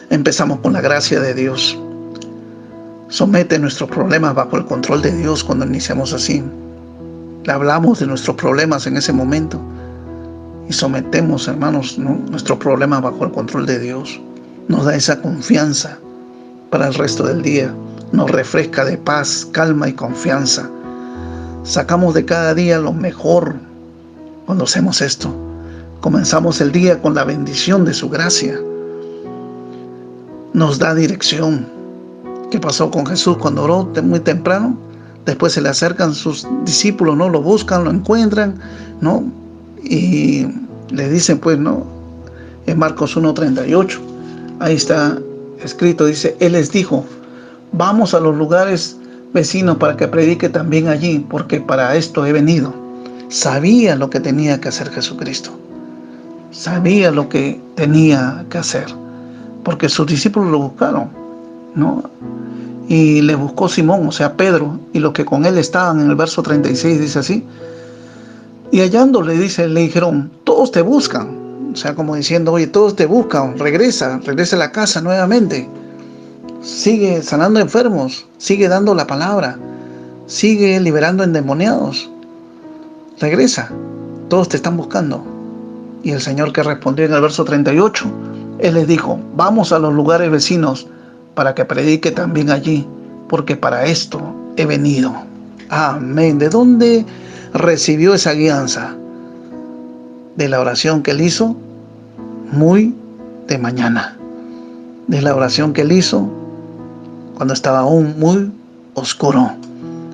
Speaker 3: empezamos con la gracia de Dios. Somete nuestros problemas bajo el control de Dios cuando iniciamos así. Le hablamos de nuestros problemas en ese momento y sometemos, hermanos, ¿no?, nuestros problemas bajo el control de Dios. Nos da esa confianza para el resto del día. Nos refresca de paz, calma y confianza. Sacamos de cada día lo mejor cuando hacemos esto. Comenzamos el día con la bendición de su gracia. Nos da dirección. ¿Qué pasó con Jesús cuando oró muy temprano? Después se le acercan sus discípulos, ¿no? Lo buscan, lo encuentran, ¿no? Y le dicen, pues, ¿no? En Marcos 1:38, ahí está escrito, dice, Él les dijo: vamos a los lugares vecinos para que predique también allí, porque para esto he venido. Sabía lo que tenía que hacer Jesucristo. Sabía lo que tenía que hacer, porque sus discípulos lo buscaron, ¿no? Y le buscó Simón, o sea, Pedro, y los que con él estaban. En el verso 36 dice así: y hallándole, dice, le dijeron, todos te buscan. O sea, como diciendo, oye, todos te buscan, regresa a la casa nuevamente. Sigue sanando enfermos, sigue dando la palabra, sigue liberando endemoniados. Regresa, todos te están buscando. Y el Señor, que respondió en el verso 38, Él les dijo: vamos a los lugares vecinos para que predique también allí, porque para esto he venido. Amén. ¿De dónde recibió esa guianza? De la oración que él hizo muy de mañana. De la oración que él hizo cuando estaba aún muy oscuro.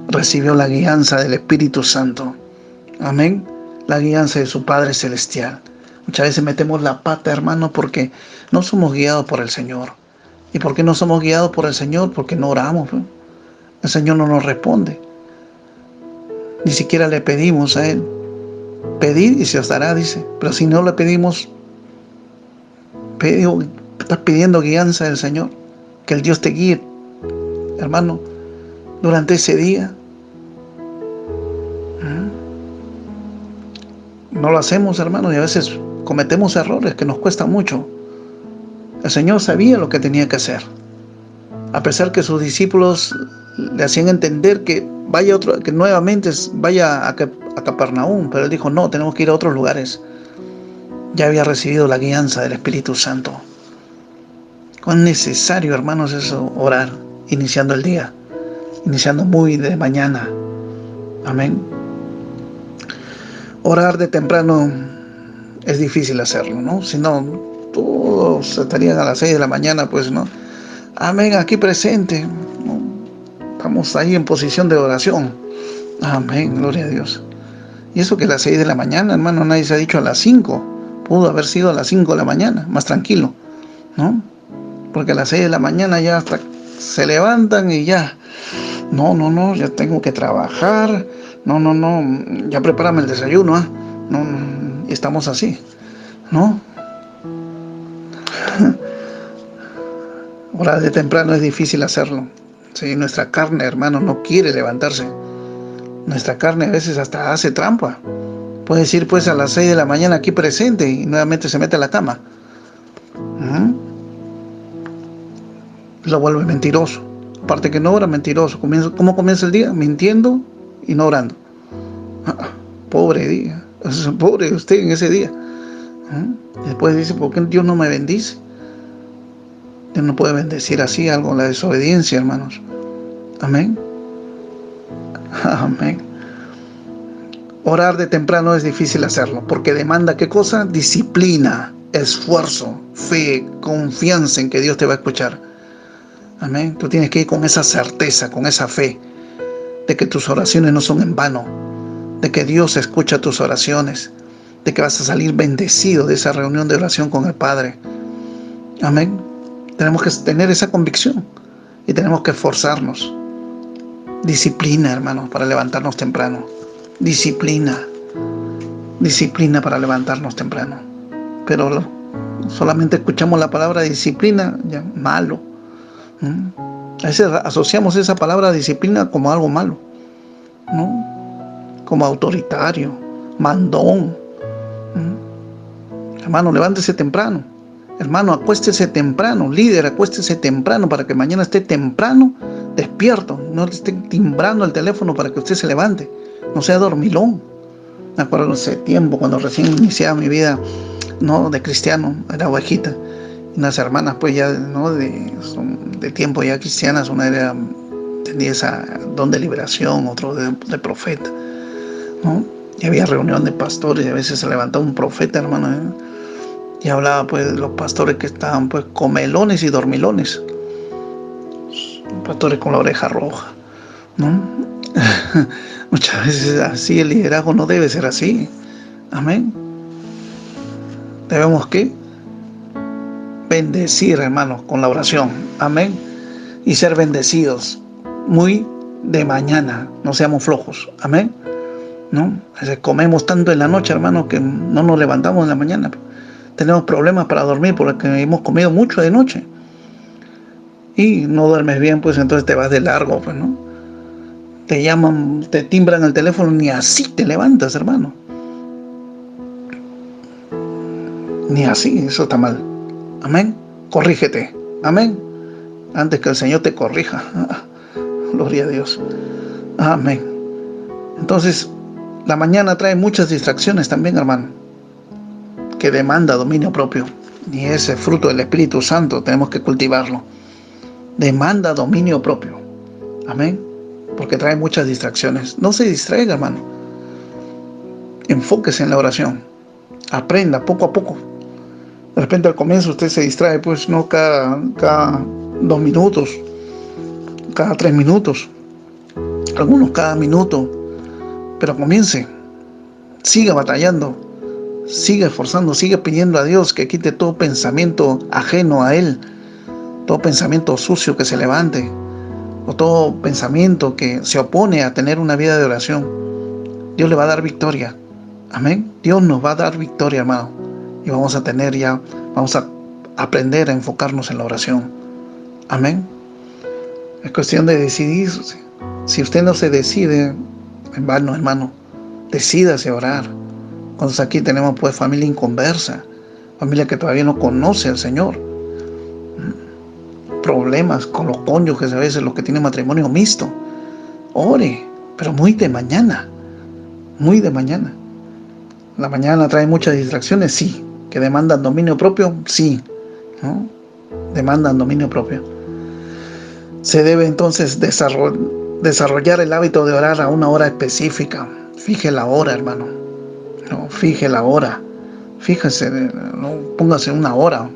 Speaker 3: Recibió la guianza del Espíritu Santo. Amén. La guianza de su Padre Celestial. Muchas veces metemos la pata, hermano, porque no somos guiados por el Señor. ¿Y por qué no somos guiados por el Señor? Porque no oramos, ¿no? El Señor no nos responde. Ni siquiera le pedimos a Él. Pedid y se os dará, dice. Pero si no le pedimos, estás pidiendo guianza del Señor. Que el Dios te guíe, hermano, durante ese día. No lo hacemos, hermano, y a veces cometemos errores que nos cuestan mucho. El Señor sabía lo que tenía que hacer. A pesar que sus discípulos le hacían entender que que nuevamente vaya a Capernaum, pero Él dijo, no, tenemos que ir a otros lugares. ya había recibido la guianza del Espíritu Santo. Cuán necesario, hermanos, es orar, iniciando el día, iniciando muy de mañana. Amén. Orar de temprano es difícil hacerlo, ¿no? Si no, todos estarían a las 6 de la mañana, pues, ¿no? Amén, aquí presente, ¿no? Estamos ahí en posición de oración. Amén, gloria a Dios. Y eso que a las 6 de la mañana, hermano, nadie se ha dicho a las 5. Pudo haber sido a las 5 de la mañana, más tranquilo, ¿no? Porque a las 6 de la mañana ya hasta se levantan y ya. No, ya tengo que trabajar. No, ya prepárame el desayuno, ¿ah? No, y estamos así, ¿no? Orar de temprano es difícil hacerlo. Sí, nuestra carne, hermano, no quiere levantarse. Nuestra carne a veces hasta hace trampa. Puede decir pues a las 6 de la mañana aquí presente y nuevamente se mete a la cama. Lo vuelve mentiroso. Aparte que no ora, mentiroso. ¿Cómo comienza el día? Mintiendo y no orando. Pobre día. Pobre usted en ese día. Después dice, ¿por qué Dios no me bendice? Dios no puede bendecir así algo, la desobediencia, hermanos. Amén. Amén. Orar de temprano es difícil hacerlo, porque demanda, ¿qué cosa? Disciplina, esfuerzo, fe, confianza en que Dios te va a escuchar. Amén. Tú tienes que ir con esa certeza, con esa fe, de que tus oraciones no son en vano, de que Dios escucha tus oraciones, de que vas a salir bendecido de esa reunión de oración con el Padre. Amén. Tenemos que tener esa convicción y tenemos que esforzarnos. Disciplina, hermanos, para levantarnos temprano. Disciplina para levantarnos temprano. Pero solamente escuchamos la palabra disciplina, ya, malo. A veces asociamos esa palabra disciplina como algo malo, ¿no? Como autoritario, mandón. Hermano, levántese temprano. Hermano, acuéstese temprano. Líder, acuéstese temprano para que mañana esté temprano, despierto. No le esté timbrando el teléfono para que usted se levante. No sea dormilón. Me acuerdo ese tiempo cuando recién iniciaba mi vida, no de cristiano, era ovejita. Unas hermanas pues ya, ¿no? de tiempo ya cristianas, una tenía esa don de liberación, otro de profeta, ¿no? Y había reunión de pastores y a veces se levantaba un profeta, hermano, y hablaba pues de los pastores que estaban pues comelones y dormilones, pastores con la oreja roja, ¿no? Muchas veces así el liderazgo no debe ser así. Amén. Debemos ¿qué? Bendecir, hermanos, con la oración. Amén. Y ser bendecidos muy de mañana. No seamos flojos. Amén. ¿No? Comemos tanto en la noche, hermanos, que no nos levantamos en la mañana. Tenemos problemas para dormir porque hemos comido mucho de noche. Y no duermes bien, pues entonces te vas de largo, pues, ¿no? Te llaman, te timbran el teléfono, ni así te levantas, hermano. Ni así, eso está mal. Amén. Corrígete. Amén. Antes que el Señor te corrija. Gloria a Dios. Amén. Entonces, la mañana trae muchas distracciones también, hermano, que demanda dominio propio. Y ese fruto del Espíritu Santo tenemos que cultivarlo. Demanda dominio propio. Amén. Porque trae muchas distracciones. No se distraiga, hermano. Enfóquese en la oración. Aprenda poco a poco. De repente al comienzo usted se distrae, pues no cada 2 minutos, cada 3 minutos, algunos cada minuto. Pero comience. Siga batallando. Siga esforzando. Siga pidiendo a Dios que quite todo pensamiento ajeno a Él. Todo pensamiento sucio que se levante. O todo pensamiento que se opone a tener una vida de oración. Dios le va a dar victoria. Amén. Dios nos va a dar victoria, hermano. Y vamos a aprender a enfocarnos en la oración. Amén. Es cuestión de decidirse. Si usted no se decide, en vano, hermano, decídase a orar. Entonces aquí tenemos pues familia inconversa, familia que todavía no conoce al Señor. Problemas con los cónyuges, a veces los que tienen matrimonio mixto. Ore, pero muy de mañana. Muy de mañana. La mañana trae muchas distracciones, sí. ¿Que demandan dominio propio? Sí, ¿no? Demandan dominio propio. Se debe entonces desarrollar el hábito de orar a una hora específica. Fije la hora, hermano. No, fije la hora. Fíjese, ¿no? Póngase una hora,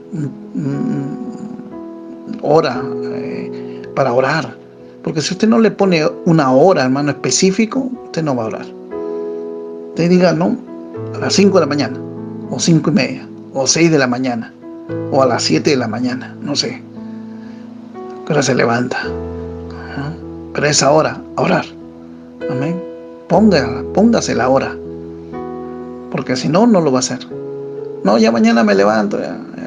Speaker 3: para orar. Porque si usted no le pone una hora, hermano, específico, usted no va a orar. Usted diga, no, a las 5 de la mañana, o 5:30, o 6 de la mañana, o a las 7 de la mañana, no sé. Que ahora se levanta. Pero esa hora, a orar. Amén. Póngase la hora. Porque si no, no lo va a hacer. No, ya mañana me levanto,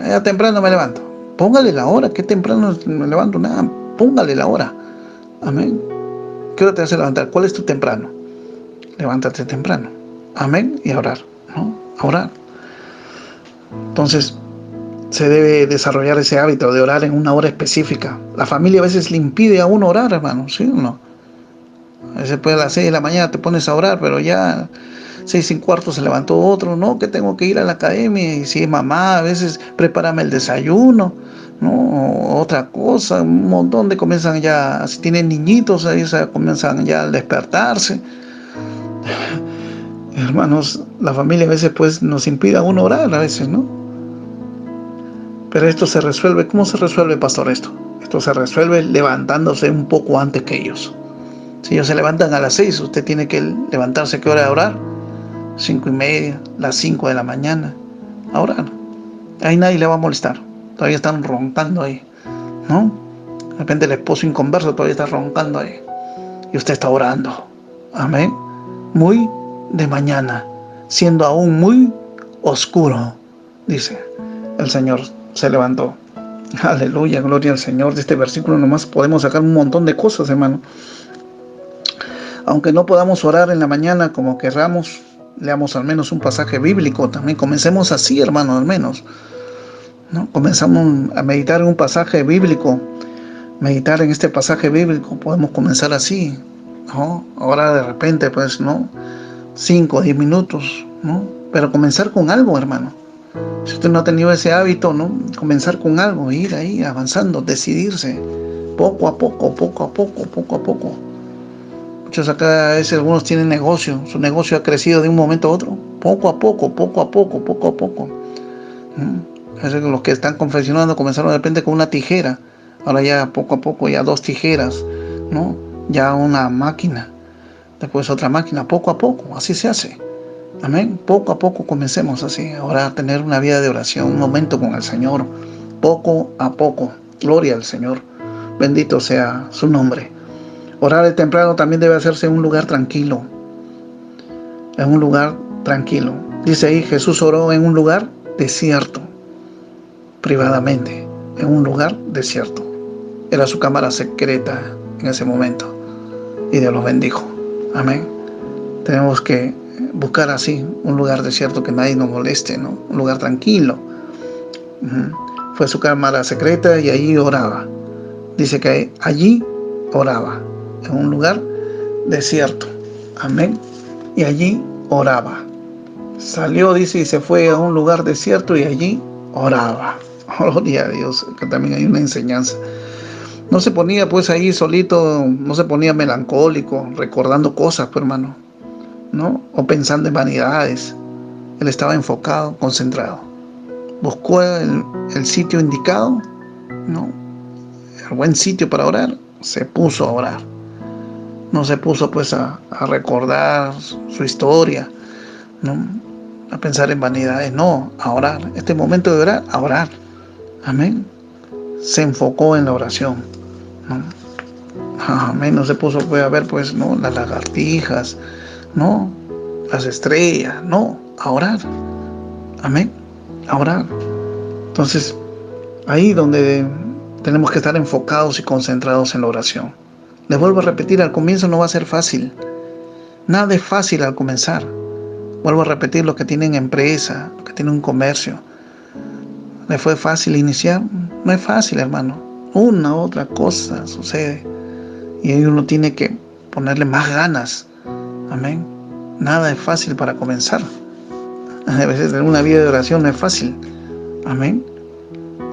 Speaker 3: ya temprano me levanto. Póngale la hora, que temprano me levanto, nada. Póngale la hora. Amén. ¿Qué hora te vas a levantar? ¿Cuál es tu temprano? Levántate temprano. Amén. Y a orar, ¿no? A orar. Entonces, se debe desarrollar ese hábito de orar en una hora específica. La familia a veces le impide a uno orar, hermano, ¿sí o no? A veces pues a las 6 de la mañana te pones a orar, pero ya 6:15 se levantó otro, no, que tengo que ir a la academia, y si es mamá, a veces prepárame el desayuno, no, otra cosa, un montón de comienzan ya, si tienen niñitos, ahí comienzan ya a despertarse. Hermanos, la familia a veces pues nos impide a uno orar, a veces, ¿no? Pero esto se resuelve. ¿Cómo se resuelve, pastor, esto? Esto se resuelve levantándose un poco antes que ellos. Si ellos se levantan a las 6, usted tiene que levantarse. ¿Qué hora de orar? 5:30, las 5 de la mañana. A orar. Ahí nadie le va a molestar. Todavía están roncando ahí, ¿no? De repente el esposo inconverso todavía está roncando ahí. Y usted está orando. Amén. Muy de mañana, siendo aún muy oscuro, dice el Señor. Se levantó. Aleluya, gloria al Señor. De este versículo nomás podemos sacar un montón de cosas, hermano. Aunque no podamos orar en la mañana como querramos, leamos al menos un pasaje bíblico. También comencemos así, hermano, al menos, ¿no? Comenzamos a meditar en un pasaje bíblico. Meditar en este pasaje bíblico. Podemos comenzar así, ¿no? Ahora de repente, pues, ¿no? 5 o 10 minutos, ¿no? Pero comenzar con algo, hermano. Si usted no ha tenido ese hábito, ¿no? Comenzar con algo, ir ahí avanzando, decidirse, poco a poco, poco a poco, poco a poco. Muchos acá, a veces algunos tienen negocio, su negocio ha crecido de un momento a otro, poco a poco, poco a poco, poco a poco. A veces los que están confeccionando comenzaron de repente con una tijera, ahora ya poco a poco ya 2 tijeras, ¿no? Ya una máquina, después otra máquina, poco a poco, así se hace. Amén. Poco a poco comencemos así, ahora a tener una vida de oración, un momento con el Señor, poco a poco. Gloria al Señor. Bendito sea su nombre. Orar de temprano también debe hacerse en un lugar tranquilo. En un lugar tranquilo. Dice ahí, Jesús oró en un lugar desierto, privadamente, en un lugar desierto. Era su cámara secreta en ese momento. Y Dios los bendijo. Amén. Tenemos que buscar así un lugar desierto que nadie nos moleste, ¿no? Un lugar tranquilo. Fue su cámara secreta y allí oraba. Dice que allí oraba, en un lugar desierto. Amén. Y allí oraba. Salió, dice, y se fue a un lugar desierto y allí oraba. Gloria a Dios, que también hay una enseñanza. No se ponía pues ahí solito, no se ponía melancólico, recordando cosas, pues, hermano, ¿no? O pensando en vanidades. Él estaba enfocado, concentrado. Buscó el sitio indicado, ¿no? El buen sitio para orar, se puso a orar. No se puso pues a recordar su historia, ¿no? A pensar en vanidades, no, a orar. Este momento de orar, a orar. Amén. Se enfocó en la oración, ¿no? Amén. No se puso pues a ver pues, ¿no? Las lagartijas, ¿no? Las estrellas, no, a orar. Amén. A orar. Entonces, ahí donde tenemos que estar enfocados y concentrados en la oración. Les vuelvo a repetir, al comienzo no va a ser fácil. Nada es fácil al comenzar. Vuelvo a repetir, los que tienen empresa, los que tienen un comercio. ¿Les fue fácil iniciar? No es fácil, hermano. Una u otra cosa sucede. Y ahí uno tiene que ponerle más ganas. Amén. Nada es fácil para comenzar. A veces tener una vida de oración no es fácil. Amén.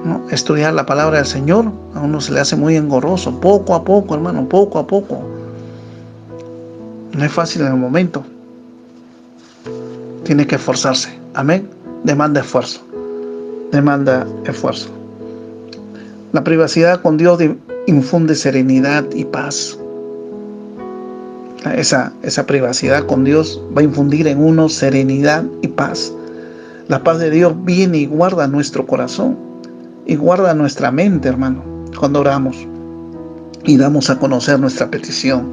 Speaker 3: ¿No? Estudiar la palabra del Señor a uno se le hace muy engorroso, poco a poco, hermano, poco a poco. No es fácil en el momento. Tiene que esforzarse. Amén. Demanda esfuerzo. Demanda esfuerzo. La privacidad con Dios infunde serenidad y paz. Esa privacidad con Dios va a infundir en uno serenidad y paz. La paz de Dios viene y guarda nuestro corazón y guarda nuestra mente, hermano, cuando oramos y damos a conocer nuestra petición.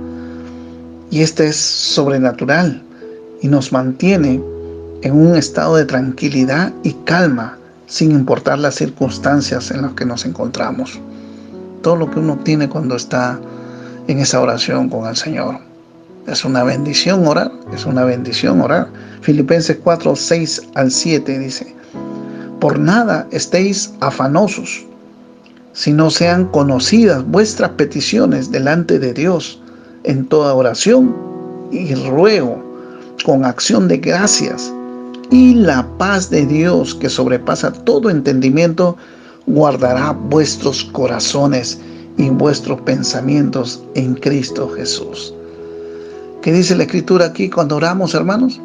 Speaker 3: Y este es sobrenatural y nos mantiene en un estado de tranquilidad y calma, sin importar las circunstancias en las que nos encontramos. Todo lo que uno obtiene cuando está en esa oración con el Señor. Es una bendición orar, es una bendición orar. Filipenses 4, 6 al 7 dice: por nada estéis afanosos, sino sean conocidas vuestras peticiones delante de Dios en toda oración y ruego con acción de gracias, y la paz de Dios, que sobrepasa todo entendimiento, guardará vuestros corazones y vuestros pensamientos en Cristo Jesús. ¿Qué dice la Escritura aquí cuando oramos, hermanos?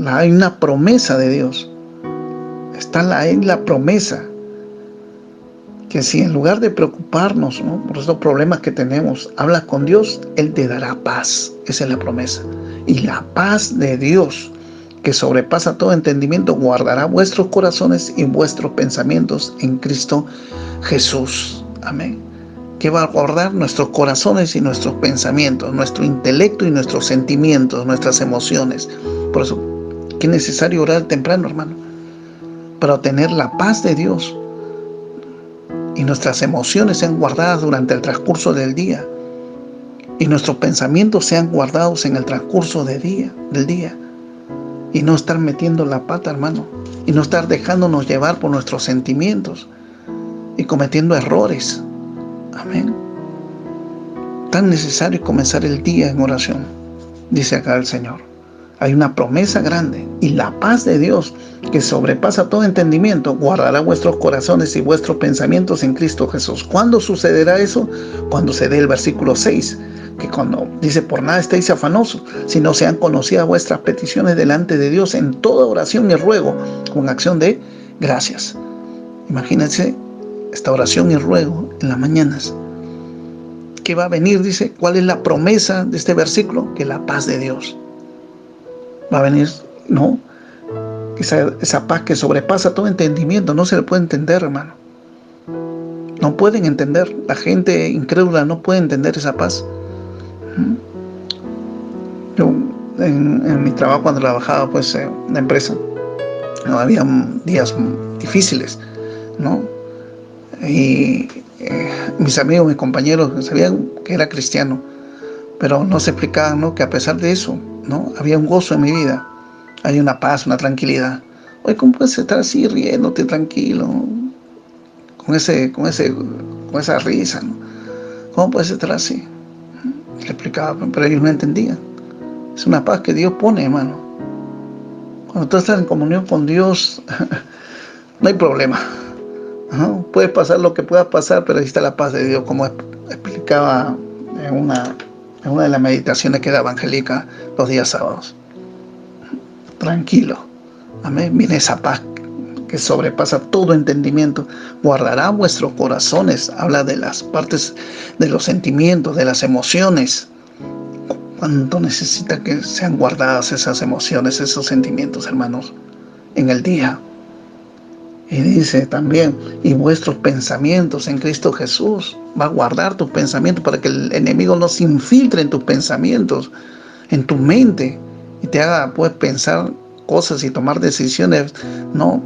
Speaker 3: Hay una promesa de Dios. Está en la promesa que si en lugar de preocuparnos, ¿no?, por esos problemas que tenemos, hablas con Dios, Él te dará paz. Esa es la promesa. Y la paz de Dios, que sobrepasa todo entendimiento, guardará vuestros corazones y vuestros pensamientos en Cristo Jesús. Amén. Que va a guardar nuestros corazones y nuestros pensamientos, nuestro intelecto y nuestros sentimientos, nuestras emociones. Por eso, que es necesario orar temprano, hermano, para obtener la paz de Dios y nuestras emociones sean guardadas durante el transcurso del día y nuestros pensamientos sean guardados en el transcurso del día y no estar metiendo la pata, hermano, y no estar dejándonos llevar por nuestros sentimientos y cometiendo errores. Amén. Tan necesario comenzar el día en oración, dice acá el Señor. Hay una promesa grande y la paz de Dios, que sobrepasa todo entendimiento, guardará vuestros corazones y vuestros pensamientos en Cristo Jesús. ¿Cuándo sucederá eso? Cuando se dé el versículo 6, que cuando dice: por nada estéis afanosos, sino sean conocidas vuestras peticiones delante de Dios en toda oración y ruego, con acción de gracias. Imagínense esta oración y ruego en las mañanas. ¿Qué va a venir? Dice, ¿cuál es la promesa de este versículo? Que la paz de Dios va a venir, ¿no? Esa paz que sobrepasa todo entendimiento. No se le puede entender, hermano. No pueden entender. La gente incrédula no puede entender esa paz. Yo en mi trabajo, cuando trabajaba pues en la empresa, no, había días difíciles, ¿no? Y mis amigos, mis compañeros sabían que era cristiano, pero no se explicaban, ¿no?, que a pesar de eso, ¿no?, había un gozo en mi vida, hay una paz, una tranquilidad. Oye, ¿cómo puedes estar así riéndote tranquilo, con esa risa, ¿no? ¿Cómo puedes estar así? Le explicaba, pero ellos no entendían. Es una paz que Dios pone, hermano. Cuando tú estás en comunión con Dios, no hay problema. Puede pasar lo que pueda pasar, pero ahí está la paz de Dios, como explicaba en una de las meditaciones que daba Angélica los días sábados. Tranquilo. Amén. Viene esa paz que sobrepasa todo entendimiento. Guardará vuestros corazones. Habla de las partes de los sentimientos, de las emociones. ¿Cuánto necesita que sean guardadas esas emociones, esos sentimientos, hermanos, en el día? Y dice también, y vuestros pensamientos en Cristo Jesús. Va a guardar tus pensamientos para que el enemigo no se infiltre en tus pensamientos, en tu mente, y te haga pues pensar cosas y tomar decisiones no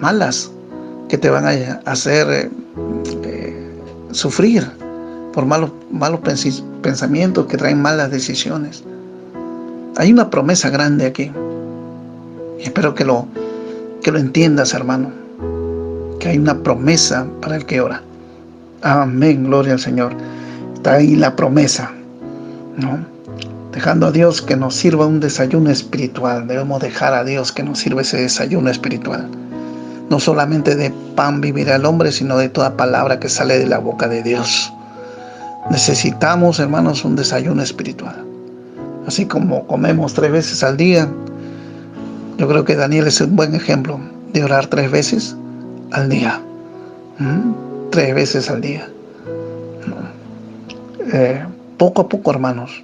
Speaker 3: malas, que te van a hacer sufrir por malos pensamientos que traen malas decisiones. Hay una promesa grande aquí, y espero que lo entiendas, hermano, que hay una promesa para el que ora. Amén, gloria al Señor. Está ahí la promesa, ¿no? dejando a Dios que nos sirva un desayuno espiritual. Debemos dejar a Dios que nos sirva ese desayuno espiritual. No solamente de pan vivirá el hombre, sino de toda palabra que sale de la boca de Dios. Necesitamos, hermanos, un desayuno espiritual. Así como comemos 3 veces al día, yo creo que Daniel es un buen ejemplo de orar 3 veces al día. 3 veces al día. Poco a poco, hermanos.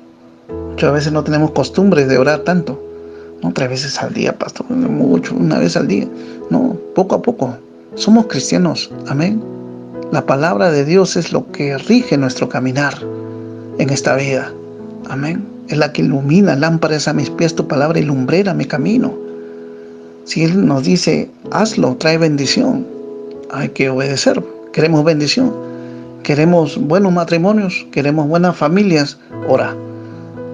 Speaker 3: Muchas veces no tenemos costumbre de orar tanto. No 3 veces al día, pastor, mucho, 1 vez al día. No, poco a poco. Somos cristianos, amén. La palabra de Dios es lo que rige nuestro caminar en esta vida, amén. Es la que ilumina, lámpara es a mis pies tu palabra y lumbrera mi camino. Si Él nos dice, hazlo, trae bendición, hay que obedecer. Queremos bendición, queremos buenos matrimonios, queremos buenas familias, ora,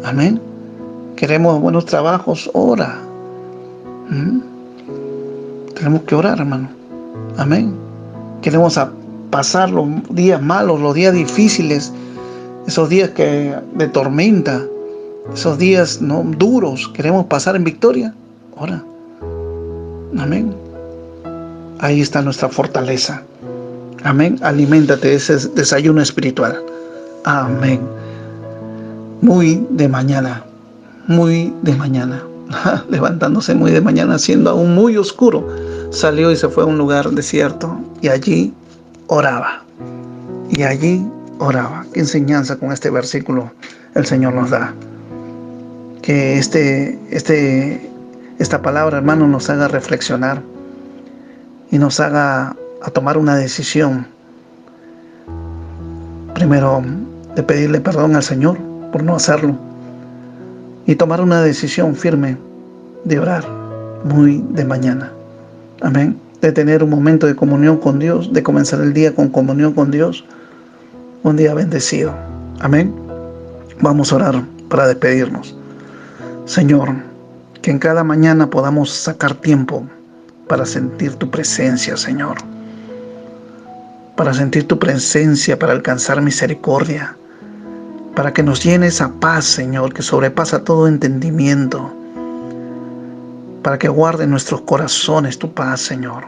Speaker 3: amén. Queremos buenos trabajos, ora. Tenemos que orar, hermano. Amén. Queremos pasar los días malos, los días difíciles, esos días de tormenta, esos días duros. Queremos pasar en victoria. Ora. Amén. Ahí está nuestra fortaleza. Amén. Aliméntate de ese desayuno espiritual. Amén. Muy de mañana. Levantándose muy de mañana, siendo aún muy oscuro, salió y se fue a un lugar desierto y allí oraba. Qué enseñanza con este versículo el Señor nos da. Que esta palabra, hermano, nos haga reflexionar y nos haga a tomar una decisión. Primero, de pedirle perdón al Señor por no hacerlo. Y tomar una decisión firme de orar muy de mañana. Amén. De tener un momento de comunión con Dios, de comenzar el día con comunión con Dios. Un día bendecido. Amén. Vamos a orar para despedirnos. Señor, que en cada mañana podamos sacar tiempo para sentir tu presencia, Señor. Para sentir tu presencia, para alcanzar misericordia. Para que nos llene esa paz, Señor, que sobrepasa todo entendimiento. Para que guarde en nuestros corazones tu paz, Señor.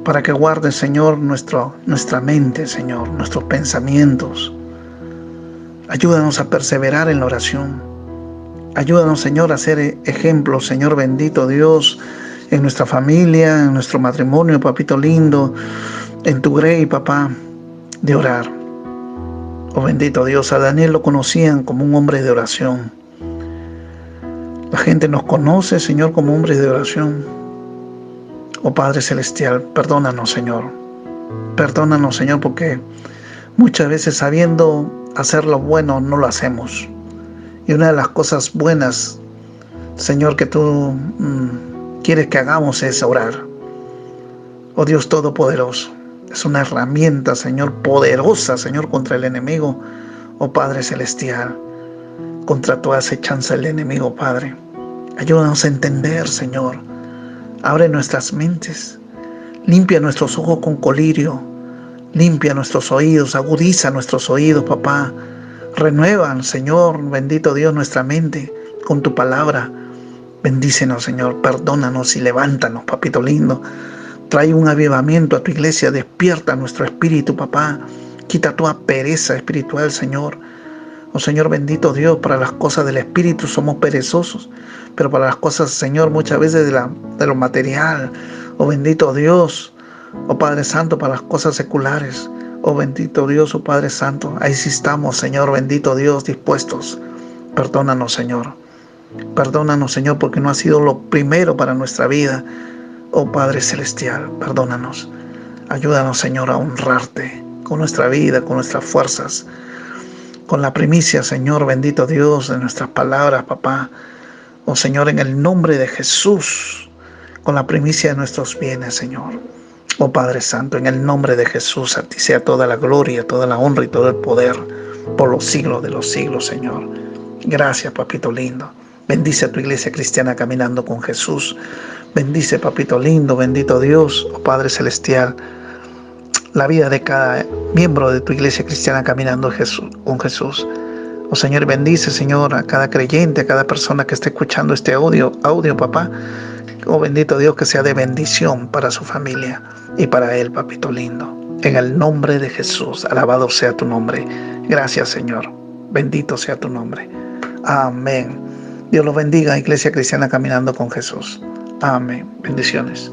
Speaker 3: Para que guarde, Señor, nuestra mente, Señor, nuestros pensamientos. Ayúdanos a perseverar en la oración. Ayúdanos, Señor, a ser ejemplos, Señor bendito Dios, en nuestra familia, en nuestro matrimonio, papito lindo, en tu grey, papá, de orar. Oh bendito Dios, a Daniel lo conocían como un hombre de oración. La gente nos conoce, Señor, como hombres de oración. Oh Padre Celestial, perdónanos, Señor. Perdónanos, Señor, porque muchas veces sabiendo hacer lo bueno no lo hacemos. Y una de las cosas buenas, Señor, que tú quieres que hagamos es orar. Oh Dios Todopoderoso. Es una herramienta, Señor, poderosa, Señor, contra el enemigo, oh Padre Celestial, contra toda acechanza del enemigo, Padre. Ayúdanos a entender, Señor. Abre nuestras mentes, limpia nuestros ojos con colirio, limpia nuestros oídos, agudiza nuestros oídos, papá. Renueva, Señor, bendito Dios, nuestra mente con tu palabra. Bendícenos, Señor, perdónanos y levántanos, papito lindo. Trae un avivamiento a tu iglesia, despierta nuestro espíritu, papá. Quita toda pereza espiritual, Señor. Oh Señor bendito Dios, para las cosas del espíritu somos perezosos, pero para las cosas, Señor, muchas veces de lo material, oh bendito Dios, oh Padre Santo, para las cosas seculares, oh bendito Dios, oh Padre Santo, ahí sí estamos, Señor bendito Dios, dispuestos. Perdónanos, Señor. Perdónanos, Señor, porque no ha sido lo primero para nuestra vida. Oh Padre Celestial, perdónanos. Ayúdanos, Señor, a honrarte con nuestra vida, con nuestras fuerzas, con la primicia, Señor, bendito Dios, de nuestras palabras, papá. Oh Señor, en el nombre de Jesús, con la primicia de nuestros bienes, Señor. Oh Padre Santo, en el nombre de Jesús, a ti sea toda la gloria, toda la honra y todo el poder por los siglos de los siglos, Señor. Gracias, papito lindo. Bendice a tu iglesia cristiana caminando con Jesús. Bendice, papito lindo, bendito Dios, oh Padre Celestial, la vida de cada miembro de tu iglesia cristiana caminando con Jesús. Oh Señor, bendice, Señor, a cada creyente, a cada persona que esté escuchando este audio, papá. Oh bendito Dios, que sea de bendición para su familia y para él, papito lindo. En el nombre de Jesús, alabado sea tu nombre. Gracias, Señor. Bendito sea tu nombre. Amén. Dios los bendiga, Iglesia Cristiana Caminando con Jesús. Amén. Bendiciones.